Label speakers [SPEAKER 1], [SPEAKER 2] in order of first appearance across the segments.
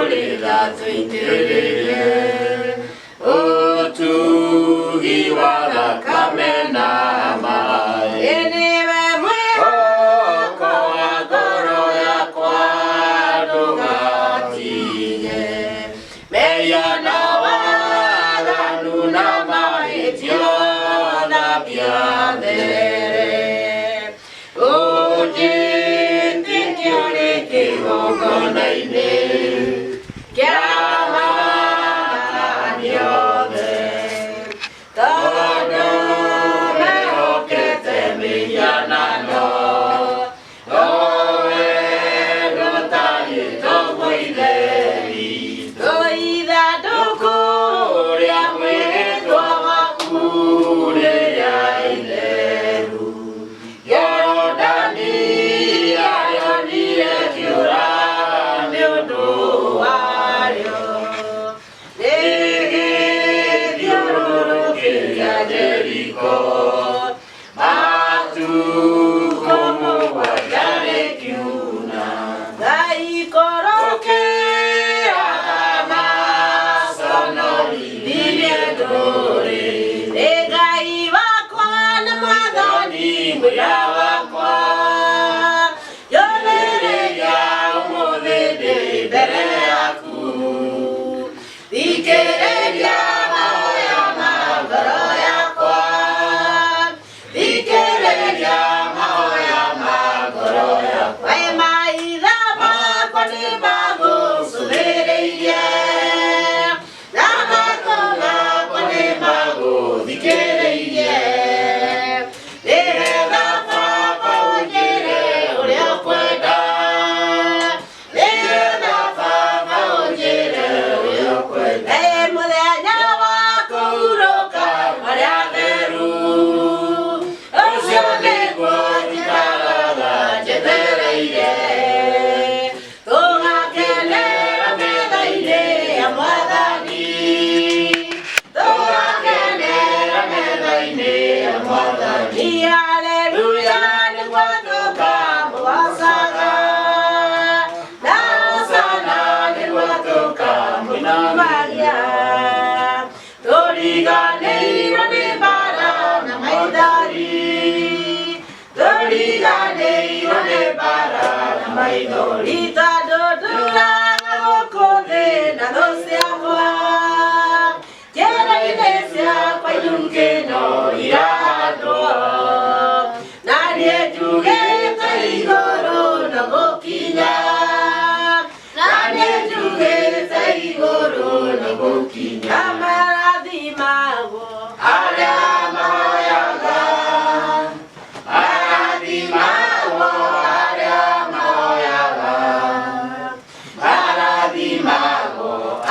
[SPEAKER 1] Orida Tuitere Otu Hiwada Kamena Mai Enewe Mwe Koa Goro Ya Kwa Tige Meya na Wada Nuna Maitio Na Biadere Ojin Tikyore Kiwoko Naine Kyama Nyode Todo Me Okete Miyana No Oe Rotai Togo Ideri Toida Doko Ria Mwe Toa Kure Ya Ileru Yorodani Ayoni Ekiura Meudo Wario Nege Diororo Keya Jericho Matu Como Guayare Kiuna Dai Koroke Agama Sonori Viviedore Nega Iwakwa Namadoni Muyawakwa Yolere Ya Umodede Bere Aku Dikere Ya Mahoya Magoro Yakwa Dikere Ya Mahoya Magoro Yakwa Ema Idama Kwani Mago Sulere Ye Nama Kona Kwani Mago Dikere Ye Lere Da Papa Ujere Ure Kweda Lere Da Papa Ujere Ure Kweda Mule Nyawa Kuroka Mariaveru Osione Guadikala Jetere Ye Toga Kele Rameda Ine Amadani Toga Kele Rameda Ine Amadani Hallelujah Niguatoka Muasaga Naosana Niguatoka Munabagia Toriga Neiro Nebara Namaidari Toriga Neiro Nebara Namaidori Dodura Okode Nadosiakwa Tiera Inesia Kwa Yunke No Irado Nadie Jugeta Igoro Nagokinya Nadie Jugeta Igoro Nagokinya Amaradi Mago Aria Mahoyaga Maradi Mago Aria Mahoyaga Maradi Mago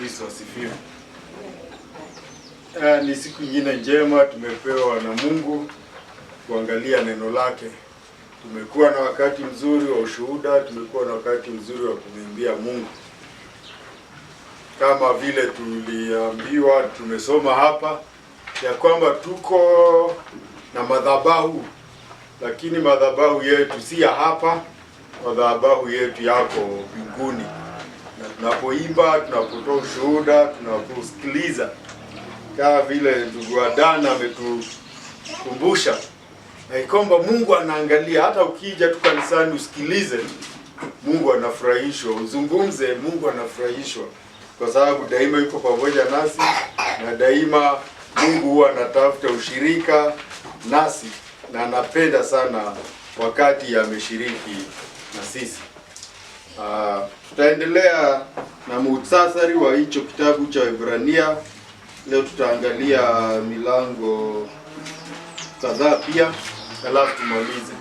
[SPEAKER 2] Kristo asifiwe. Ni siku nyingine njema tumepewa na Mungu kuangalia neno lake. Tumekuwa na wakati mzuri wa ushuhuda, tumekuwa na wakati mzuri wa kumwimbia Mungu. Kama vile tuliambiwa, tumesoma hapa ya kwamba tuko na madhabahu, lakini madhabahu yetu si ya hapa, madhabahu yetu yako mbinguni. Na tunapoimba, tunapotoa ushuhuda, tunaposikiliza, kama vile ndugu Adana ametukumbusha, na kwamba Mungu anaangalia. Hata ukija tu kanisani usikilize, Mungu anafurahishwa. Uzungumze, Mungu anafurahishwa, kwa sababu daima yuko pamoja nasi, na daima Mungu huwa anatafuta ushirika nasi, na anapenda sana wakati ameshiriki na sisi. Tutaendelea na muhtasari wa hicho kitabu cha Ibrania. Leo tutaangalia milango kadhaa pia, alafu tumalize.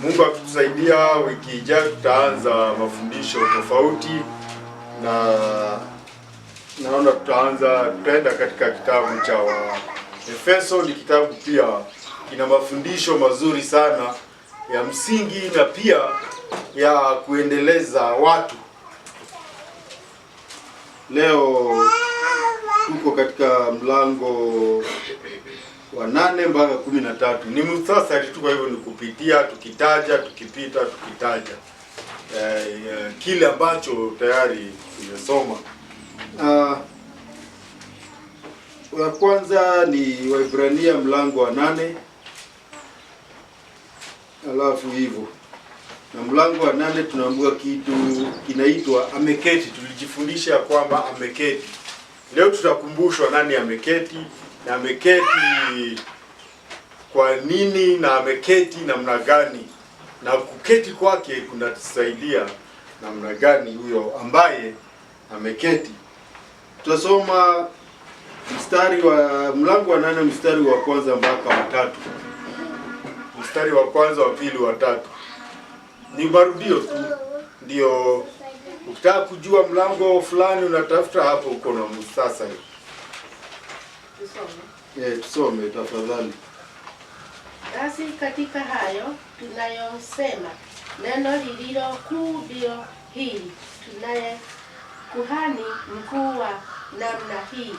[SPEAKER 2] Mungu akitusaidia, wiki ijayo tutaanza mafundisho tofauti, na naona tutaenda katika kitabu cha Efeso. Ni kitabu pia kina mafundisho mazuri sana ya msingi na pia ya kuendeleza watu. Leo tuko katika mlango wa 8 mpaka 13. Ni muhtasari tu, kwa hivyo ni kupitia, tukitaja, tukipita, tukitaja kile ambacho tayari tumesoma. Wa kwanza ni Waebrania mlango wa 8, alafu hivyo. Na mlango wa 8 tunaambiwa kitu kinaitwa ameketi. Tulijifundisha kwamba ameketi. Leo tutakumbushwa nani ameketi, na ameketi kwa nini, na ameketi namna gani, na kuketi kwake kunatusaidia namna gani huyo ambaye ameketi. Tutasoma mstari wa mlango wa 8 mstari wa kwanza mpaka wa 3. Mstari wa kwanza, wa pili, wa 3. Ni marudio tu. Ndio ukitaka kujua mlango fulani unatafuta hapo, uko na muhtasari. Tusome tafadhali.
[SPEAKER 1] Basi katika hayo tunayosema, neno lililo kuu ndio hili: tunaye kuhani mkuu wa namna hii,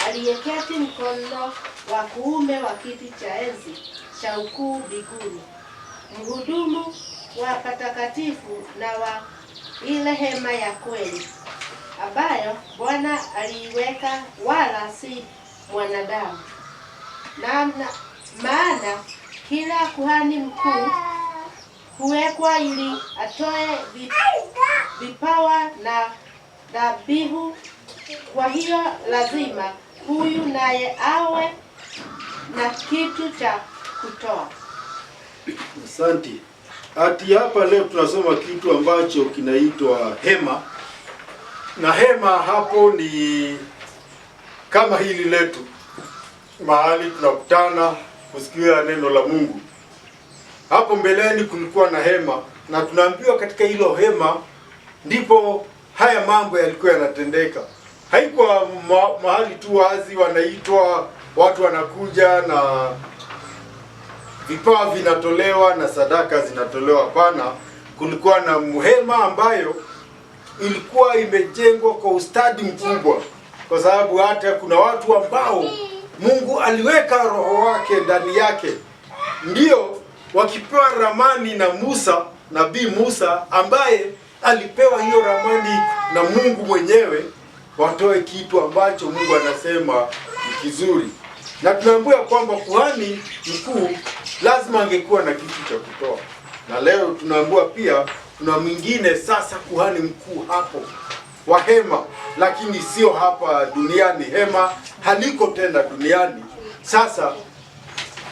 [SPEAKER 1] aliyeketi mkono wa kuume wa kiti cha enzi cha ukuu mbinguni, mhudumu wa patakatifu na wa ile hema ya kweli, ambayo Bwana aliiweka, wala si mwanadamu. Maana kila kuhani mkuu huwekwa ili atoe vipawa na dhabihu. Kwa hiyo lazima huyu naye awe na kitu cha kutoa.
[SPEAKER 2] Asante. Ati hapa leo tunasoma kitu ambacho kinaitwa hema. Na hema hapo ni kama hili letu, mahali tunakutana kusikia neno la Mungu. Hapo mbeleni kulikuwa na hema, na tunaambiwa katika hilo hema ndipo haya mambo yalikuwa yanatendeka. Haikuwa mahali tu wazi wanaitwa watu wanakuja na vipawa vinatolewa na sadaka zinatolewa. Hapana, kulikuwa na hema ambayo ilikuwa imejengwa kwa ustadi mkubwa, kwa sababu hata kuna watu ambao Mungu aliweka roho wake ndani yake, ndio wakipewa ramani na Musa, nabii Musa, ambaye alipewa hiyo ramani na Mungu mwenyewe, watoe kitu ambacho Mungu anasema ni kizuri. Na tunaambiwa kwamba kuhani mkuu lazima angekuwa na kitu cha kutoa. Na leo tunaambiwa pia kuna mwingine sasa kuhani mkuu hapo wa hema, lakini sio hapa duniani. Hema haliko tena duniani. Sasa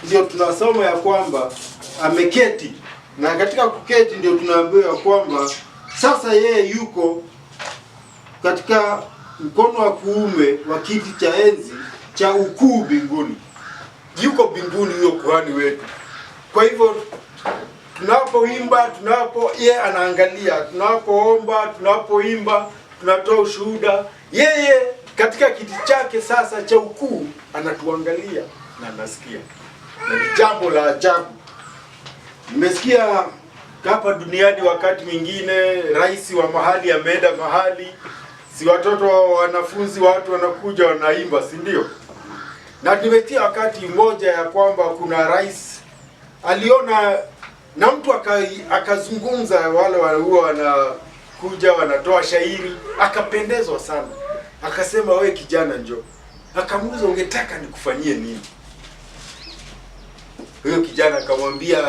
[SPEAKER 2] ndio tunasoma ya kwamba ameketi, na katika kuketi ndio tunaambiwa kwamba sasa yeye yuko katika mkono wa kuume wa kiti cha enzi cha ukuu mbinguni. Yuko mbinguni huyo kuhani wetu. Kwa hivyo tunapoimba, yeye anaangalia, tunapoomba, tunapoimba, tunatoa ushuhuda, Yeye katika kiti chake sasa cha ukuu anatuangalia na anasikia, na ni jambo la ajabu. Nimesikia hapa duniani wakati mwingine rais wa mahali ameenda mahali, si watoto wa wanafunzi watu wanakuja wanaimba, si ndio? Na nimesikia wakati mmoja ya kwamba kuna rais aliona na mtu akazungumza, wale huwa wanakuja wanatoa shairi, akapendezwa sana, akasema wewe kijana njoo. Akamuuliza ungetaka nikufanyie nini? Huyo kijana akamwambia,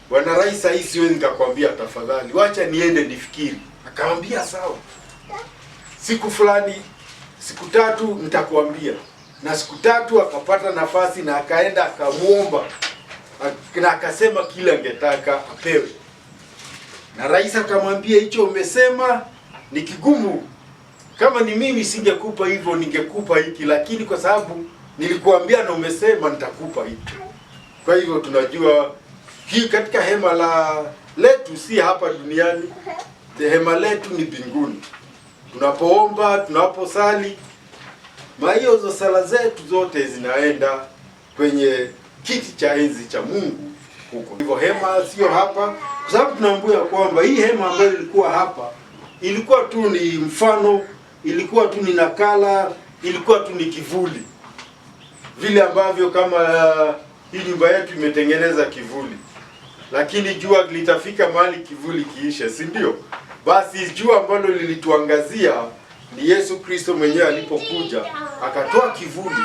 [SPEAKER 2] bwana rais, hii siwezi nikakwambia, tafadhali wacha niende nifikiri. Akamwambia sawa, siku fulani, siku 3 nitakwambia. Na siku 3 akapata nafasi na akaenda akamuomba na akasema kile angetaka apewe. Na rais akamwambia, hicho umesema ni kigumu, kama ni mimi singekupa hivyo, ningekupa hiki, lakini kwa sababu nilikuambia na umesema, nitakupa hiki. Kwa hivyo tunajua hii katika hema letu si hapa duniani, hema letu ni mbinguni. Tunapoomba, tunaposali, hiyo za sala zetu zote zinaenda kwenye kiti cha enzi cha Mungu huko. Hivyo hema sio hapa, kwa sababu tunaambiwa kwamba hii hema ambayo ilikuwa hapa ilikuwa tu ni mfano, ilikuwa tu ni nakala, ilikuwa tu ni kivuli. Vile ambavyo kama hii nyumba yetu imetengeneza kivuli, lakini jua litafika mahali kivuli kiisha, si ndio? Basi jua ambalo lilituangazia ni Yesu Kristo mwenyewe alipokuja, akatoa kivuli,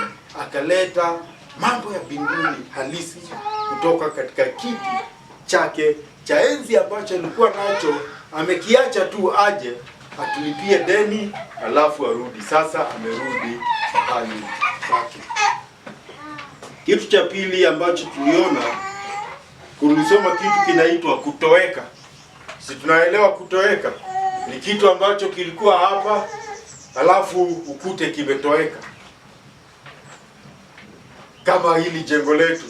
[SPEAKER 2] akaleta mambo ya mbinguni halisi kutoka katika kiti chake cha enzi ambacho alikuwa nacho, amekiacha tu aje atulipie deni alafu arudi. Sasa amerudi mahali pake. Kitu cha pili ambacho tuliona, kulisoma kitu kinaitwa kutoweka. Si tunaelewa kutoweka ni kitu ambacho kilikuwa hapa alafu ukute kimetoweka. Kama hili jengo letu,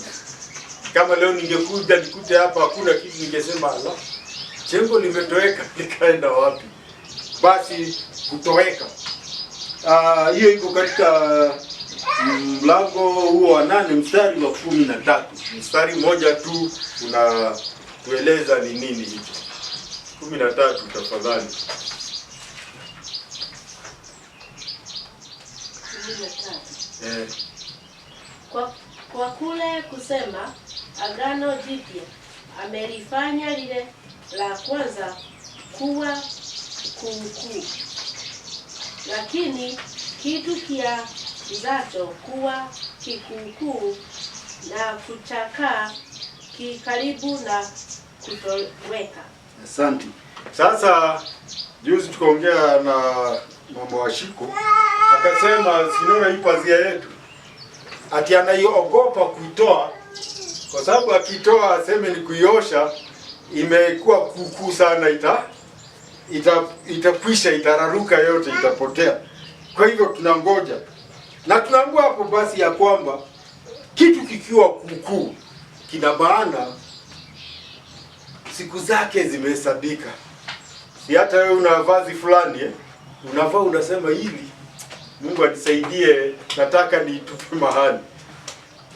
[SPEAKER 2] kama leo ningekuja nikute hapa hakuna kitu, ningesema ala, jengo limetoweka, likaenda wapi? Basi kutoweka, hiyo iko katika mlango huo wa 8 mstari wa 13. Mstari mmoja tu unatueleza ni nini hicho. 13 tafadhali.
[SPEAKER 1] 13. Kwa kule kusema agano jipya amelifanya lile la kwanza kuwa kuukuu, lakini kitu kianzacho kuwa kikuukuu na kuchakaa kikaribu na kutoweka.
[SPEAKER 2] Asante. Sasa juzi tukaongea na mama Washiko, akasema sinora hii pazia yetu ati anaiogopa kuitoa, kwa sababu akitoa aseme ni kuiosha, imekuwa kuukuu sana, itakwisha, itararuka yote, itapotea. Kwa hivyo tunangoja, na tunaambiwa hapo basi ya kwamba kitu kikiwa kuukuu kina maana siku zake zimehesabika. Si hata wewe una vazi fulani unavaa, unasema hili Mungu anisaidie, nataka niitupe mahali,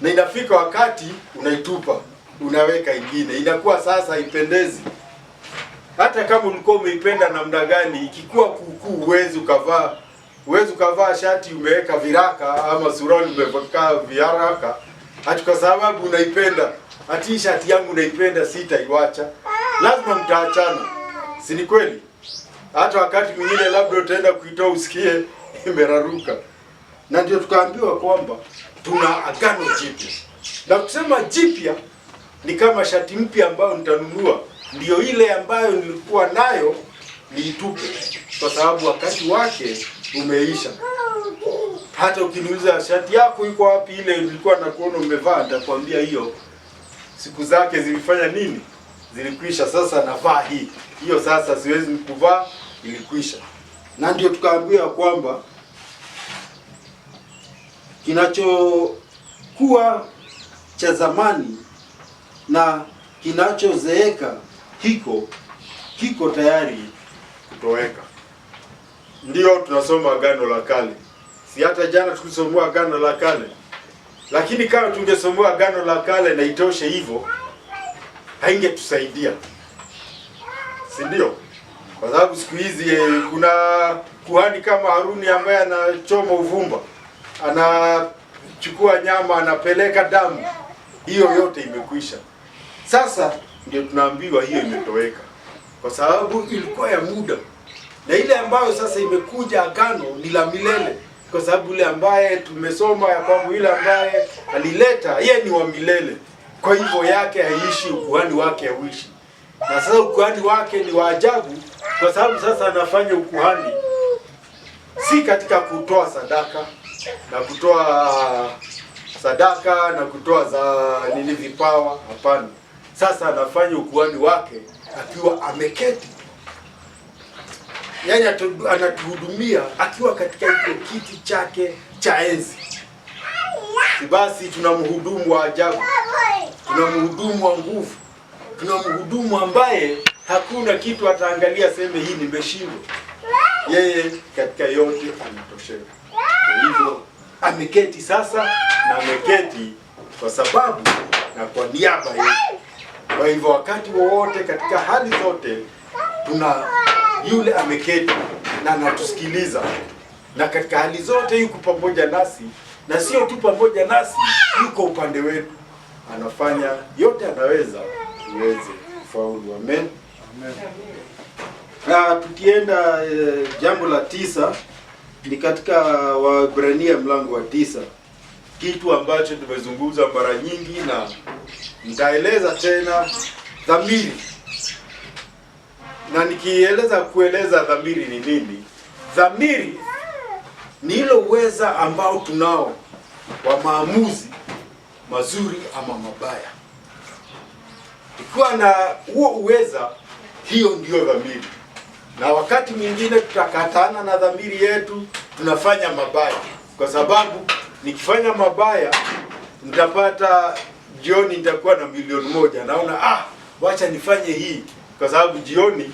[SPEAKER 2] na inafika wakati unaitupa, unaweka ingine, inakuwa sasa haipendezi. Hata kama ulikuwa umeipenda namna gani, ikikuwa kuukuu huwezi ukavaa shati umeweka viraka ama suruali umeweka viraka, hata kwa sababu unaipenda. Ati shati yangu naipenda, sitaiacha, lazima mtaachana, si ni kweli? Hata wakati mwingine labda utaenda kuitoa usikie imeraruka. Na ndio tukaambiwa kwamba tuna agano jipya, na kusema jipya ni kama shati mpya ambayo nitanunua, ndio ile ambayo nilikuwa nayo niitupe, kwa sababu wakati wake umeisha. Hata ukiniuliza shati yako iko wapi, ile nilikuwa nakuona umevaa, nitakwambia hiyo siku zake zilifanya nini, zilikwisha. Sasa navaa hii, hiyo sasa siwezi kuvaa, ilikwisha. Na ndio tukaambiwa kwamba kinachokuwa cha zamani na kinachozeeka kiko tayari kutoweka. ndio tunasoma Agano la Kale. Si hata jana tulisomoa Agano la Kale. Lakini kama tungesomoa Agano la Kale na itoshe hivyo, haingetusaidia. Si ndio? Kwa sababu siku hizi kuna kuhani kama Haruni ambaye anachoma uvumba, anachukua nyama, anapeleka damu. Hiyo yote imekwisha. Sasa ndio tunaambiwa hiyo imetoweka, kwa sababu ilikuwa ya muda. Na ile ambayo sasa imekuja agano ni la milele, kwa sababu yule ambaye tumesoma ya kwamba yule ambaye alileta yeye ni wa milele. Kwa hivyo yake haishi, ukuhani wake hauishi. Na sasa ukuhani wake ni wa ajabu, kwa sababu sasa anafanya ukuhani si katika kutoa sadaka na kutoa sadaka na kutoa za vipawa, hapana. Sasa anafanya ukuhani wake akiwa ameketi. Yaani anatuhudumia akiwa katika ile kiti chake cha enzi. Basi tunamhudumu wa ajabu, tunamhudumu wa nguvu, tunamhudumu ambaye hakuna kitu ataangalia sema hii nimeshindwa. Yeye katika yote anatosheka. Kwa hivyo ameketi sasa, na ameketi kwa sababu na kwa niaba yetu. Kwa hivyo wakati wowote katika hali zote tuna yule ameketi na anatusikiliza, na katika hali zote yuko pamoja nasi, na sio tu pamoja nasi, yuko upande wetu, anafanya yote anaweza tuweze kufaulu. Amen. Amen. Na tukienda jambo la 9 ni katika Waebrania mlango wa 9, kitu ambacho tumezungumza mara nyingi na nitaeleza tena, dhamiri. Na kueleza dhamiri ni nini? Dhamiri ni ile uweza ambao tunao wa maamuzi mazuri ama mabaya. Ikiwa na huo uweza, hiyo ndio dhamiri. Na wakati mwingine tutakatana na dhamiri yetu, tunafanya mabaya. Kwa sababu nikifanya mabaya, nitapata jioni nitakuwa na 1,000,000. Naona wacha nifanye hii, kwa sababu jioni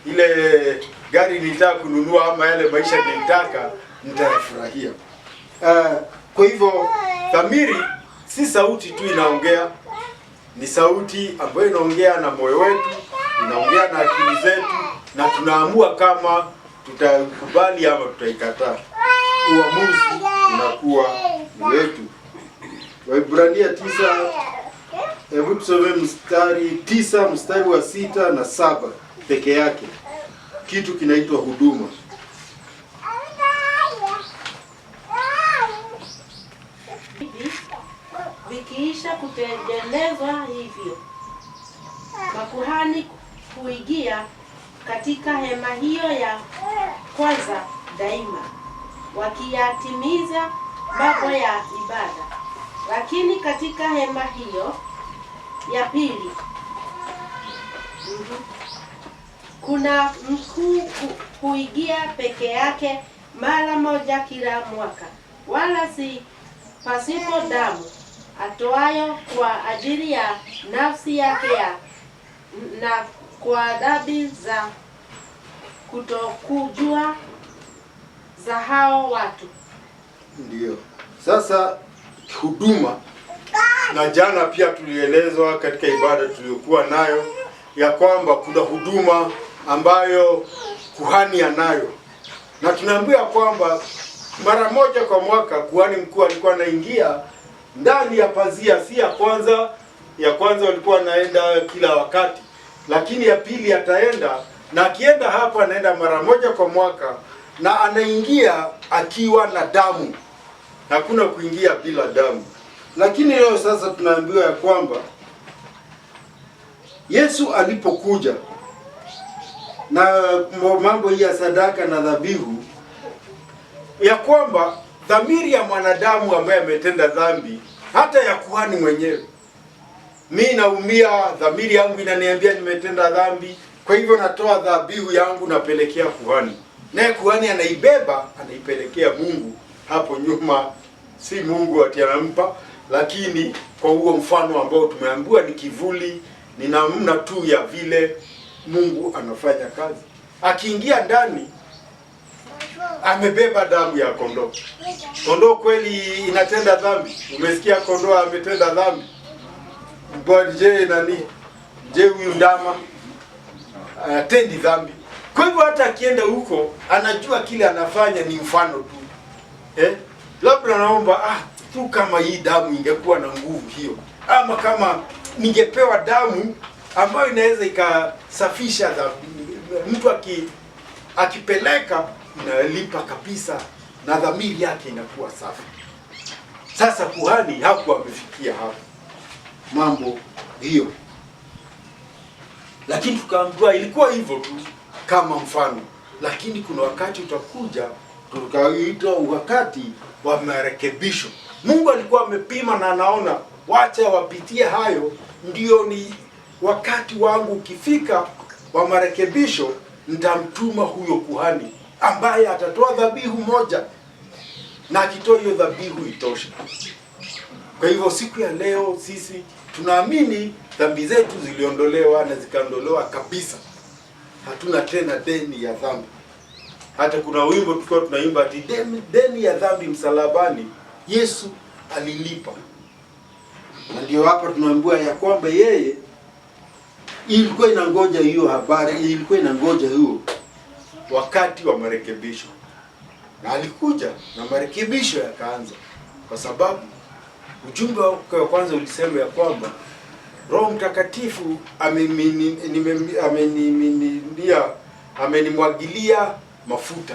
[SPEAKER 2] ile gari nilitaka kununua ama yale maisha nilitaka nitafurahia. Kwa hivyo dhamiri si sauti tu inaongea, ni sauti ambayo inaongea na moyo wetu, inaongea na akili zetu, na tunaamua kama tutakubali ama tutaikataa. Uamuzi unakuwa ni wetu. Waebrania 9, hebu tusome mstari 9 mstari wa 6 na 7 peke yake. Kitu kinaitwa huduma.
[SPEAKER 1] Vikiisha kutengenezwa hivyo, makuhani huingia katika hema hiyo ya kwanza daima, wakiyatimiza mambo ya ibada. Lakini katika hema hiyo ya pili, kuna mkuu huingia peke yake mara moja kila mwaka, wala si pasipo damu, atoayo kwa ajili ya nafsi yake na kwa dhambi za kutokujua za hao watu.
[SPEAKER 2] Ndio. Sasa huduma, na jana pia tulielezwa katika ibada tuliyokuwa nayo ya kwamba kuna huduma ambayo kuhani anayo, na tunaambiwa kwamba mara moja kwa mwaka kuhani mkuu alikuwa anaingia ndani ya pazia. Si ya kwanza walikuwa anaenda kila wakati, lakini ya pili ataenda, na akienda hapa anaenda mara moja kwa mwaka, na anaingia akiwa na damu. Hakuna kuingia bila damu. Lakini leo sasa tunaambiwa ya kwamba Yesu alipokuja na mambo hii ya sadaka na dhabihu, ya kwamba dhamiri ya mwanadamu ambaye ametenda dhambi, hata ya kuhani mwenyewe, mimi naumia, dhamiri yangu inaniambia nimetenda dhambi, kwa hivyo natoa dhabihu yangu napelekea kuhani, naye kuhani anaibeba anaipelekea Mungu. Hapo nyuma si Mungu ati anampa, lakini kwa huo mfano ambao tumeambiwa ni kivuli, ni namna tu ya vile Mungu anafanya kazi. Akiingia ndani amebeba damu ya kondoo. Kondoo kweli inatenda dhambi? Umesikia kondoo ametenda dhambi? Bwana, je huyu ndama atendi dhambi? Kwa hivyo hata akienda huko anajua kile anafanya ni mfano tu. Labda naomba tu kama hii damu ingekuwa na nguvu hiyo, ama kama ningepewa damu ambayo inaweza ikasafisha dhambi. Mtu akipeleka inalipa kabisa na dhamiri yake inakuwa safi. Sasa kuhani hakuwa amefikia hapo mambo hiyo, lakini tukaambiwa ilikuwa hivyo tu kama mfano, lakini kuna wakati utakuja tukaitwa wakati wa marekebisho. Mungu alikuwa amepima na anaona wacha wapitie hayo, ndio ni wakati wangu ukifika wa marekebisho, nitamtuma huyo kuhani ambaye atatoa dhabihu moja, na akitoa hiyo dhabihu itoshe. Kwa hivyo siku ya leo sisi tunaamini dhambi zetu ziliondolewa na zikaondolewa kabisa. Hatuna tena deni ya dhambi. Hata kuna wimbo tulikuwa tunaimba ati deni ya dhambi msalabani Yesu alilipa. Na ndio hapa tunaambiwa ya kwamba yeye ilikuwa inangoja hiyo habari, ilikuwa inangoja hiyo wakati wa marekebisho. Na alikuja na marekebisho yakaanza, kwa sababu ujumbe wa kwanza ulisema ya kwamba Roho Mtakatifu amenimwagilia mafuta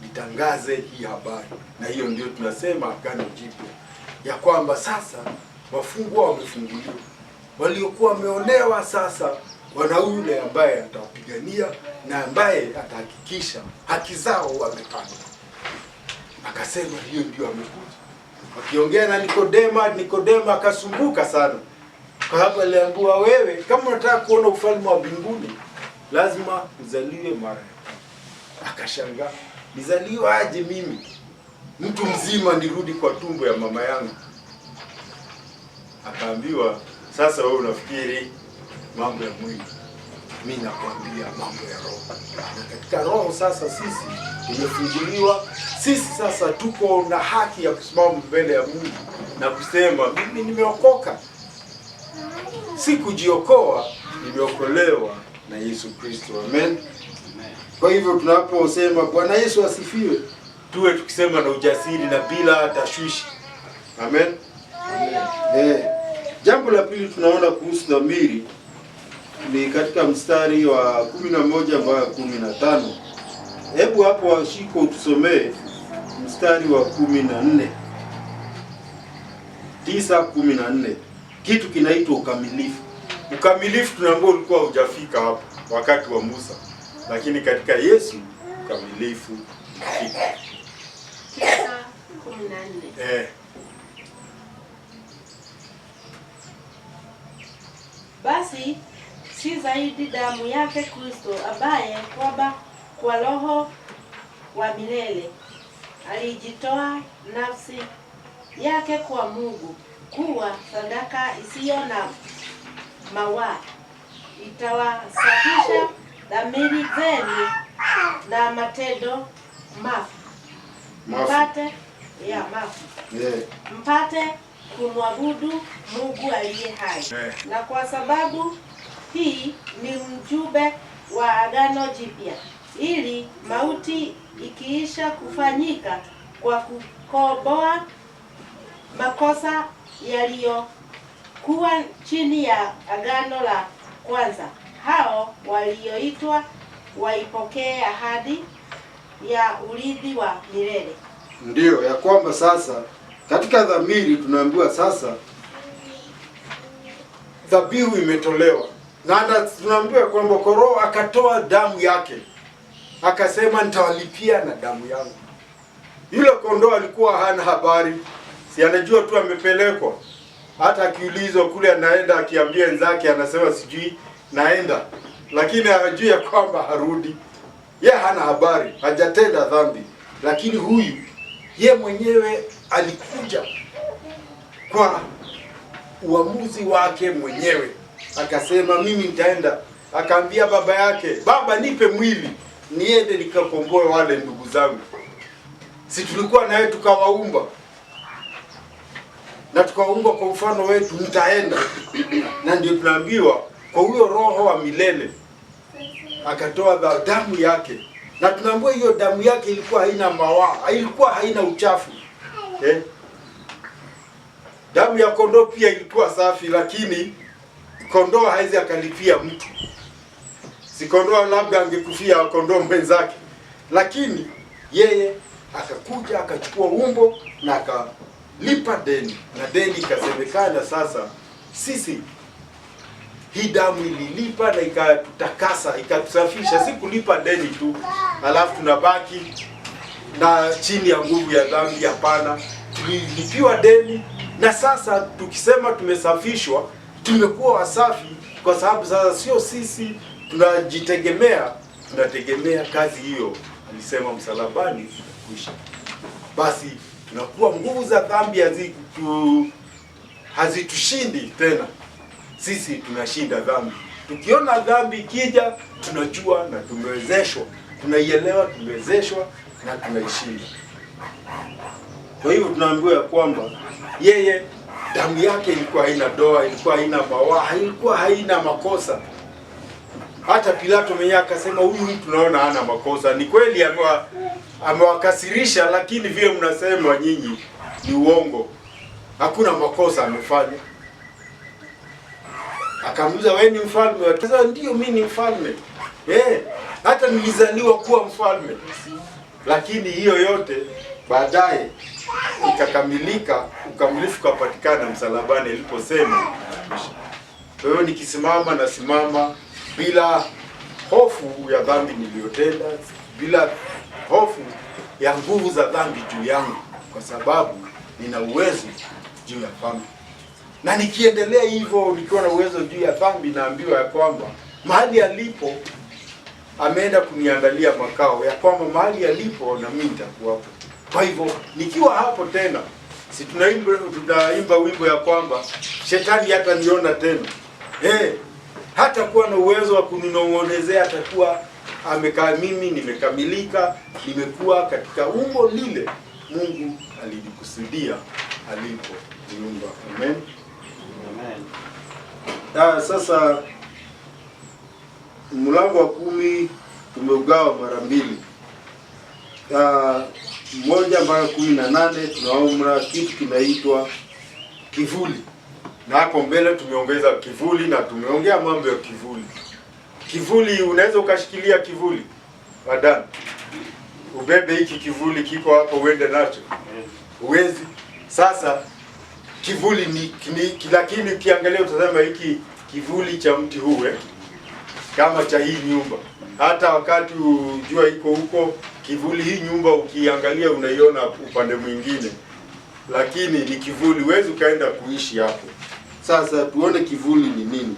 [SPEAKER 2] nitangaze hii habari. Na hiyo ndio tunasema Agano Jipya, ya kwamba sasa wafungwa wamefunguliwa, waliokuwa wameonewa sasa wana yule ambaye atawapigania na ambaye atahakikisha haki zao wamepata. Akasema hiyo ndio amekuja. Wakiongea na Nikodema akasumbuka sana, kwa sababu aliambiwa, wewe kama unataka kuona ufalme wa mbinguni lazima uzaliwe mara. Akashangaa, nizaliwe aje mimi mtu mzima nirudi kwa tumbo ya mama yangu? Akaambiwa, sasa wewe unafikiri mambo ya mwili, mimi nakwambia mambo ya roho. Na katika roho sasa sisi tumefunguliwa, sisi sasa tuko na haki ya kusimama mbele ya Mungu na kusema mimi nimeokoka. Si kujiokoa, nimeokolewa na Yesu Kristo. Amen. Kwa hivyo tunaposema Bwana Yesu asifiwe, tuwe tukisema na ujasiri na bila tashwishi. Amen. Amen. Jambo la pili tunaona kuhusu dhamiri ni katika mstari wa 11 mpaka 15. Hebu hapo washiko utusomee mstari wa 14. 9:14. Kitu kinaitwa ukamilifu. Ukamilifu tunaambiwa ulikuwa hujafika hapo wakati wa Musa, lakini katika Yesu ukamilifu umefika.
[SPEAKER 1] 9:14. Basi si zaidi damu yake Kristo, ambaye kwamba kwa Roho wa milele alijitoa nafsi yake kwa Mungu kuwa sadaka isiyo na mawaa, itawasafisha dhamiri zenu na matendo mafu, mpate kumwabudu Mungu aliye hai. Na kwa sababu hii ni mjumbe wa Agano Jipya, ili mauti ikiisha kufanyika kwa kukomboa makosa yaliyokuwa chini ya agano la kwanza, hao walioitwa waipokee ahadi ya urithi wa milele.
[SPEAKER 2] Ndiyo ya kwamba sasa katika dhamiri tunaambiwa sasa dhabihu imetolewa, na tunaambiwa kwamba Roho akatoa damu yake, akasema nitawalipia na damu yangu. Yule kondoo alikuwa hana habari, si anajua tu amepelekwa. Hata akiulizwa kule anaenda, akiambia wenzake anasema sijui naenda, lakini anajua ya kwamba harudi. Yeye hana habari, hajatenda dhambi. Lakini huyu ye mwenyewe alikuja kwa uamuzi wake mwenyewe, akasema mimi nitaenda. Akaambia baba yake, baba nipe mwili niende nikakomboe wale ndugu zangu. Si tulikuwa naye tukawaumba, na tukaumba kwa mfano wetu, mtaenda. Na ndio tunaambiwa kwa huyo Roho wa milele akatoa damu yake, na tunaambiwa hiyo damu yake ilikuwa haina mawaa, ilikuwa haina uchafu. Damu ya kondoo pia ilikuwa safi, lakini kondoo haizi akalipia mtu. Si kondoo labda angekufia kondoo mwenzake, lakini yeye akakuja akachukua umbo na akalipa deni, na deni ikasemekana sasa sisi hii damu ililipa na ikatutakasa, ikatusafisha. Si kulipa deni tu alafu tunabaki na chini ya nguvu ya dhambi. Hapana, tulilipiwa deni, na sasa tukisema tumesafishwa, tumekuwa wasafi, kwa sababu sasa sio sisi tunajitegemea, tunategemea kazi hiyo alisema msalabani kuisha. Basi tunakuwa nguvu za dhambi hazitushindi tena, sisi tunashinda dhambi. Tukiona dhambi ikija, tunajua na tumewezeshwa, tunaielewa, tumewezeshwa na tunaishinda. Kwa hivyo tunaambiwa ya kwamba yeye damu yake ilikuwa haina doa, ilikuwa haina mawaa, ilikuwa haina makosa. Hata Pilato mwenyewe akasema huyu mtu tunaona hana makosa. Ni kweli amewakasirisha, lakini vile mnasema nyinyi ni uongo, hakuna makosa amefanya. Akamuuliza, wewe ni mfalme? Akasema ndio, mimi ni mfalme. Hata nilizaliwa kuwa mfalme. Lakini hiyo yote baadaye ikakamilika, ukamilifu ukapatikana msalabani aliposema. Kwa hiyo nikisimama, nasimama bila hofu ya dhambi niliyotenda, bila hofu ya nguvu za dhambi juu yangu, kwa sababu nina uwezo juu ya dhambi. Na nikiendelea hivyo, nikiwa na uwezo juu ya dhambi, naambiwa ya kwamba mahali alipo ameenda kuniandalia makao, ya kwamba mahali alipo na mimi nitakuwa hapo. Kwa hivyo nikiwa hapo tena, si tunaimba wimbo ya kwamba shetani hata niona tena. Hata kuwa na uwezo wa kuninong'onezea, atakuwa amekaa. Mimi nimekamilika, nimekuwa katika umbo lile Mungu alikusudia alipo niumba. Amen. Amen. Sasa mlango wa 10 tumeugawa mara mbili. Moja mpaka 18 tunaona kitu kinaitwa kivuli. Na hapo mbele tumeongeza kivuli na tumeongea mambo ya kivuli. Kivuli, unaweza ukashikilia kivuli? Adan, ubebe hiki kivuli kiko hapo uende nacho? Uwezi. Sasa kivuli ni lakini ukiangalia utazama hiki kivuli cha mti huu kama cha hii nyumba. Hata wakati jua iko huko, kivuli hii nyumba ukiangalia unaiona upande mwingine. Lakini ni kivuli, huwezi ukaenda kuishi hapo. Sasa tuone kivuli ni nini.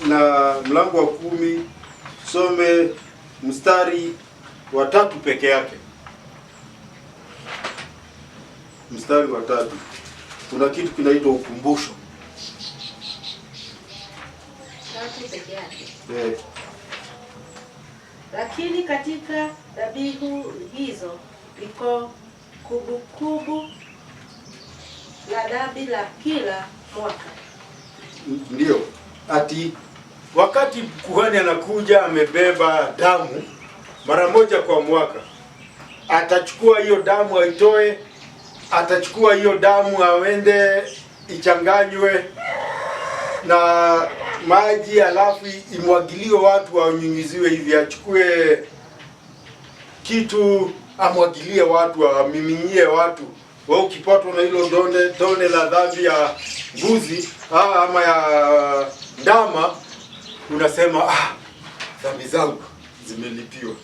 [SPEAKER 2] Na mlango wa 10 some mstari wa 3 peke yake. Mstari wa 3. Kuna kitu kinaitwa ukumbusho.
[SPEAKER 1] 3 peke yake. Lakini katika dhabihu hizo liko kumbukumbu la dhambi la kila mwaka.
[SPEAKER 2] Ndio. Ati wakati kuhani anakuja amebeba damu mara moja kwa mwaka, atachukua hiyo damu aitoe, atachukua hiyo damu aende ichanganywe na maji, alafu imwagiliwe watu wanyunyiziwe hivi, achukue kitu amwagilie watu, amiminyie watu. Wewe ukipatwa na hilo tone la dhambi ya mbuzi ama ya ndama, unasema dhambi zangu zimelipiwa.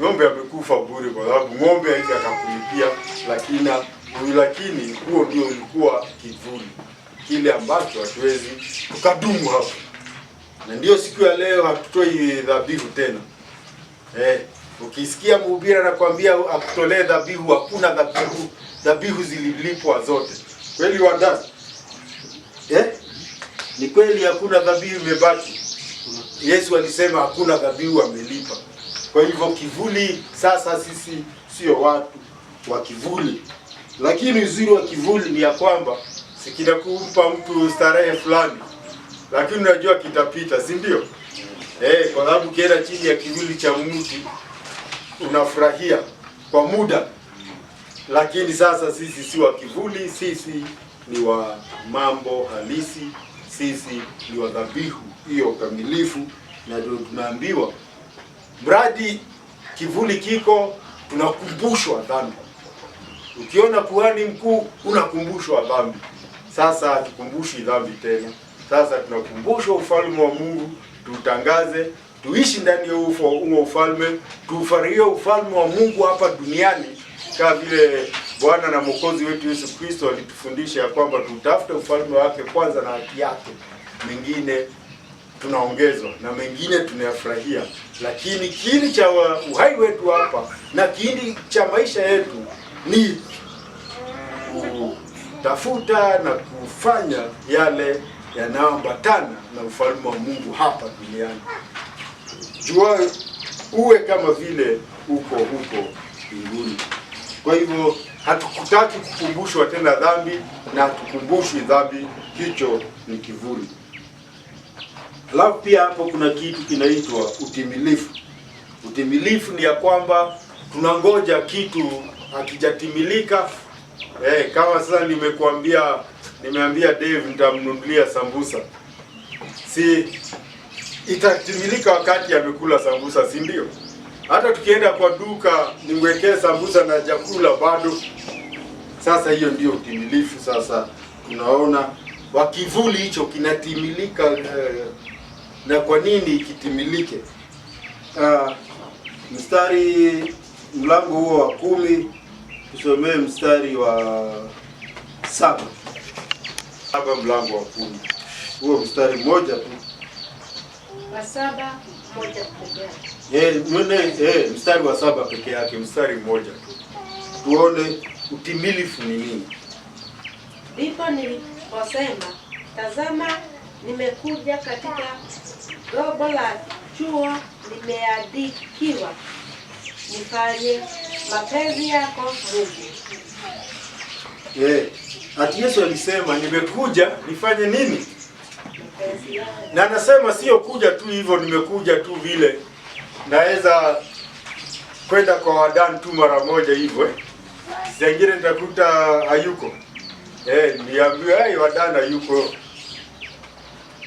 [SPEAKER 2] Ng'ombe amekufa bure, kwa sababu ng'ombe hizi atakulipia, lakini huo ndio ulikuwa kivuli kile ambacho hatuwezi tukadumu hapo. Na ndio siku ya leo hatutoi dhabihu tena. Ukisikia mhubiri anakuambia akutolee dhabihu, hakuna dhabihu. Dhabihu zililipwa zote. Kweli wadada? Ni kweli hakuna dhabihu imebaki. Yesu alisema hakuna dhabihu amelipa. Kwa hivyo kivuli sasa sisi sio watu, wa kivuli. Lakini uzuri wa kivuli ni ya kwamba sikinakumpa mtu starehe fulani, lakini unajua kitapita, si ndio? Kwa sababu ukienda chini ya kivuli cha mti unafurahia kwa muda. Lakini sasa sisi si wa kivuli, sisi ni wa mambo halisi, sisi ni wa dhabihu hiyo kamilifu. Na ndio tunaambiwa mradi kivuli kiko, tunakumbushwa dhambi. Ukiona kuhani mkuu unakumbushwa dhambi. Sasa hatukumbushi dhambi tena. Sasa tunakumbushwa ufalme wa Mungu, tutangaze, tuishi ndani ya huo ufalme, tufurahie ufalme wa Mungu hapa duniani, kama vile Bwana na Mwokozi wetu Yesu Kristo alitufundisha ya kwamba tutafute ufalme wake kwanza na haki yake, mengine tunaongezwa na mengine tunayafurahia. Lakini kiini cha uhai wetu hapa na kiini cha maisha yetu ni kutafuta na kufanya yale yanayoambatana na ufalme wa Mungu hapa duniani. Jua uwe kama vile uko huko mbinguni. Kwa hivyo hatukutaki kukumbushwa tena dhambi, na hatukumbushwi dhambi, hicho ni kivuli. Alafu pia hapo kuna kitu kinaitwa utimilifu. Utimilifu ni ya kwamba tunangoja kitu hakijatimilika. Kama sasa nimeambia Dave nitamnunulia sambusa, si itatimilika wakati amekula sambusa, si ndio? Hata tukienda kwa duka nimwekee sambusa na chakula bado. Sasa hiyo ndio utimilifu. Sasa tunaona wakivuli hicho kinatimilika. Na kwa nini kitimilike? Mlango huo wa 10, tusomee mstari wa 7. Mlango wa 10 huo mstari mmoja tu
[SPEAKER 1] wa 7, moja pekee yake.
[SPEAKER 2] Mstari wa 7 pekee yake, mstari mmoja tu, tuone utimilifu ni nini.
[SPEAKER 1] Ndipo niliposema, tazama nimekuja, katika robo la chuo nimeandikiwa, nifanye mapenzi yako Mungu.
[SPEAKER 2] Ati Yesu alisema nimekuja nifanye nini? Na anasema sio kuja tu hivyo, nimekuja tu vile naweza kwenda kwa wadani tu mara moja hivyo. Sengine nitakuta hayuko. Niambiwe wadani hayuko.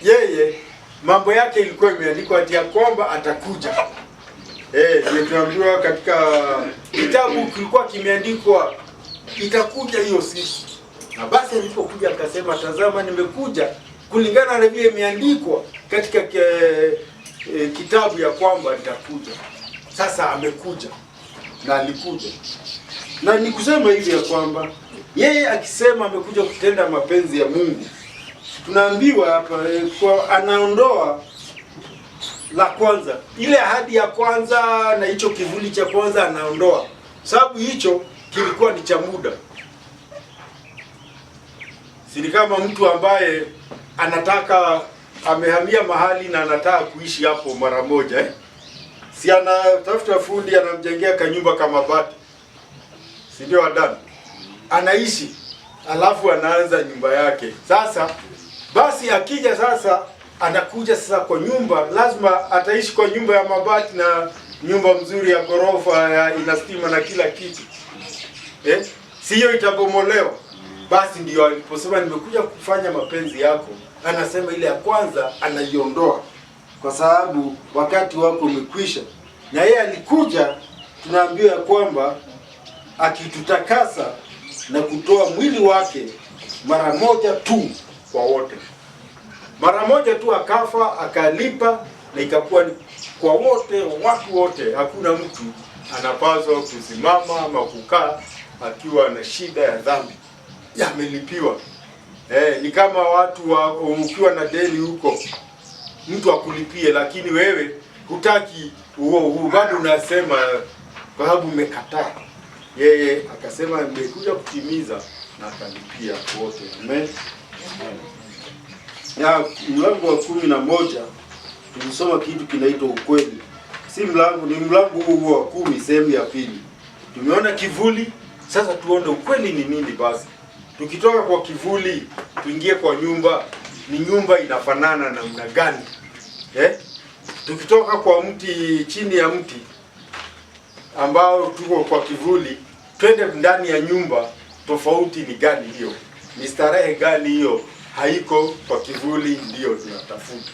[SPEAKER 2] Yeye mambo yake ilikuwa imeandikwa ati ya kwamba atakuja. Ndio tunaambiwa katika kitabu kilikuwa kimeandikwa itakuja hiyo siku. Na basi alipokuja akasema, tazama nimekuja kulingana na vile imeandikwa katika kitabu ya kwamba nitakuja. Sasa amekuja na alikuja. Na ni kusema hivi ya kwamba yeye akisema amekuja kutenda mapenzi ya Mungu, tunaambiwa hapa kwa anaondoa la kwanza, ile ahadi ya kwanza na hicho kivuli cha kwanza anaondoa, sababu hicho kilikuwa ni cha muda. Si kama mtu ambaye anataka amehamia mahali na anataka kuishi hapo mara moja si anatafuta fundi anamjengea kanyumba kama bati, si ndio Adam? Anaishi alafu anaanza nyumba yake. Sasa basi akija sasa anakuja sasa kwa nyumba, lazima ataishi kwa nyumba ya mabati na nyumba mzuri ya ghorofa ina stima na kila kitu. Si hiyo itabomolewa. Basi ndio aliposema nimekuja kufanya mapenzi yako, anasema ile ya kwanza anaiondoa kwa sababu wakati wako umekwisha. Na yeye alikuja, tunaambiwa ya kwamba akitutakasa na kutoa mwili wake mara moja tu kwa wote. Mara moja tu akafa, akalipa, na ikakuwa kwa wote, watu wote. Hakuna mtu anapaswa kusimama ama kukaa akiwa na shida ya dhambi. Yamelipiwa. Ni kama watu ukiwa na deni huko, mtu akulipie, lakini wewe hutaki bado unasema kwa sababu umekataa. Yeye akasema nimekuja kutimiza, na akalipia wote. Amen. Na mlango wa 11 tulisoma kitu kinaitwa ukweli. Si mlango, ni mlango huo wa 10 sehemu ya pili. Tumeona kivuli Sasa tuone ukweli ni nini basi. Tukitoka kwa kivuli tuingie kwa nyumba, ni nyumba inafanana namna gani? Tukitoka kwa mti, chini ya mti ambao tuko kwa kivuli, twende ndani ya nyumba, tofauti ni gani hiyo? Ni starehe gani hiyo? Haiko kwa kivuli, ndio tunatafuta.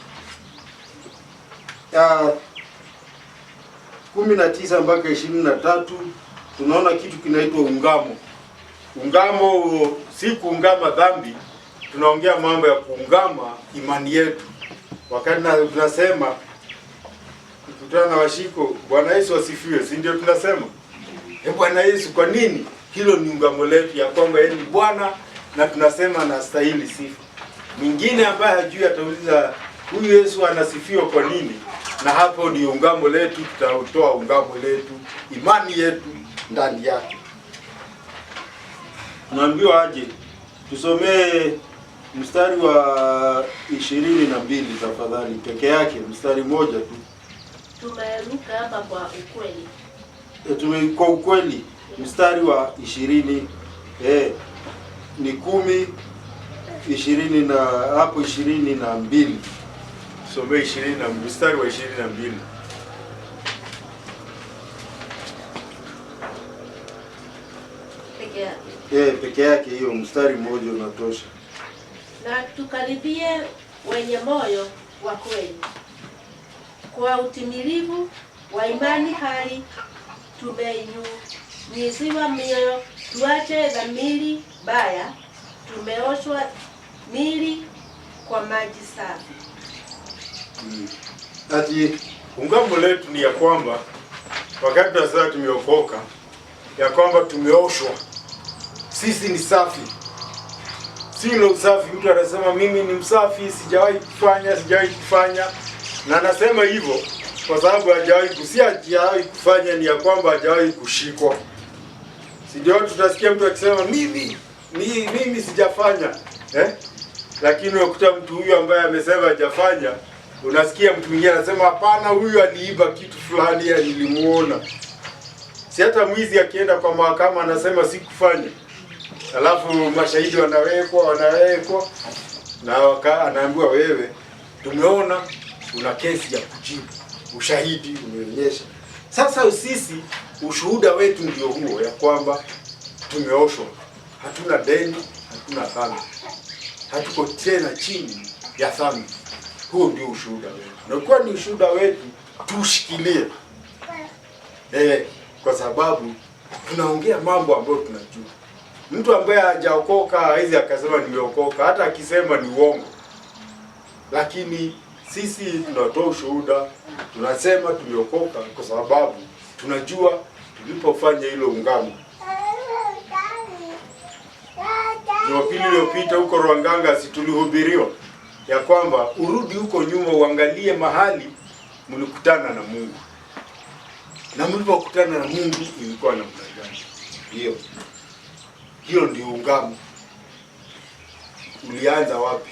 [SPEAKER 2] 19 mpaka 23 tunaona kitu kinaitwa ungamo. Ungamo si kuungama dhambi, tunaongea mambo ya kuungama imani yetu. Wakati tunasema kukutana na washiko, Bwana Yesu asifiwe, si ndio tunasema? Bwana Yesu, kwa nini? Hilo ni ungamo letu ya kwamba yeye ni Bwana na tunasema anastahili sifa. Mwingine ambaye hajui atauliza huyu Yesu anasifiwa kwa nini? Na hapo ni ungamo letu, tutatoa ungamo letu, imani yetu ndani yake. Naambiwa aje tusomee mstari wa 22 tafadhali, peke yake, mstari moja tu.
[SPEAKER 1] Tumeruka hapa kwa ukweli.
[SPEAKER 2] Kwa ukweli, mstari wa 20 ni 10 20 na hapo 22. Some 20 na mstari wa 22.
[SPEAKER 1] Peke yake.
[SPEAKER 2] Peke yake, hiyo mstari mmoja unatosha.
[SPEAKER 1] Na tukaribie wenye moyo wa kweli, kwa utimilivu wa imani hali tumenyunyiziwa mioyo, tuache dhamiri baya, tumeoshwa mili kwa maji safi.
[SPEAKER 2] Ati ungamo letu ni ya kwamba wakati sasa tumeokoka, ya kwamba tumeoshwa, sisi ni safi. Si ile usafi mtu anasema mimi ni msafi, sijawahi kufanya, na anasema hivyo kwa sababu hajawahi kufanya, ni ya kwamba hajawahi kushikwa. Si ndio tutasikia mtu akisema mimi sijafanya, lakini ukuta mtu huyu ambaye amesema hajafanya, unasikia mtu mwingine anasema hapana, huyu aliiba kitu fulani, nilimuona. Si hata mwizi akienda kwa mahakama anasema sikufanya, alafu mashahidi wanawekwa na anaambiwa wewe, tumeona una kesi ya kujibu, ushahidi umeonyesha. Sasa sisi ushuhuda wetu ndio huo, ya kwamba tumeoshwa, hatuna deni, hatuna dhambi, hatuko tena chini ya dhambi. Huo ndio ushuhuda wetu, na kwa ni ushuhuda wetu tushikilie, kwa sababu tunaongea mambo ambayo tunajua. Mtu ambaye hajaokoka haizi akasema nimeokoka, hata akisema ni uongo. Lakini sisi tunatoa ushuhuda, tunasema tumeokoka kwa sababu tunajua tulipofanya hilo ungamo. Jumapili iliyopita huko Rwanganga tulihubiriwa ya kwamba urudi huko nyuma uangalie mahali mlikutana na Mungu. Na mlipokutana na Mungu ilikuwa namna gani? Hiyo ndio ungamo. Ulianza wapi?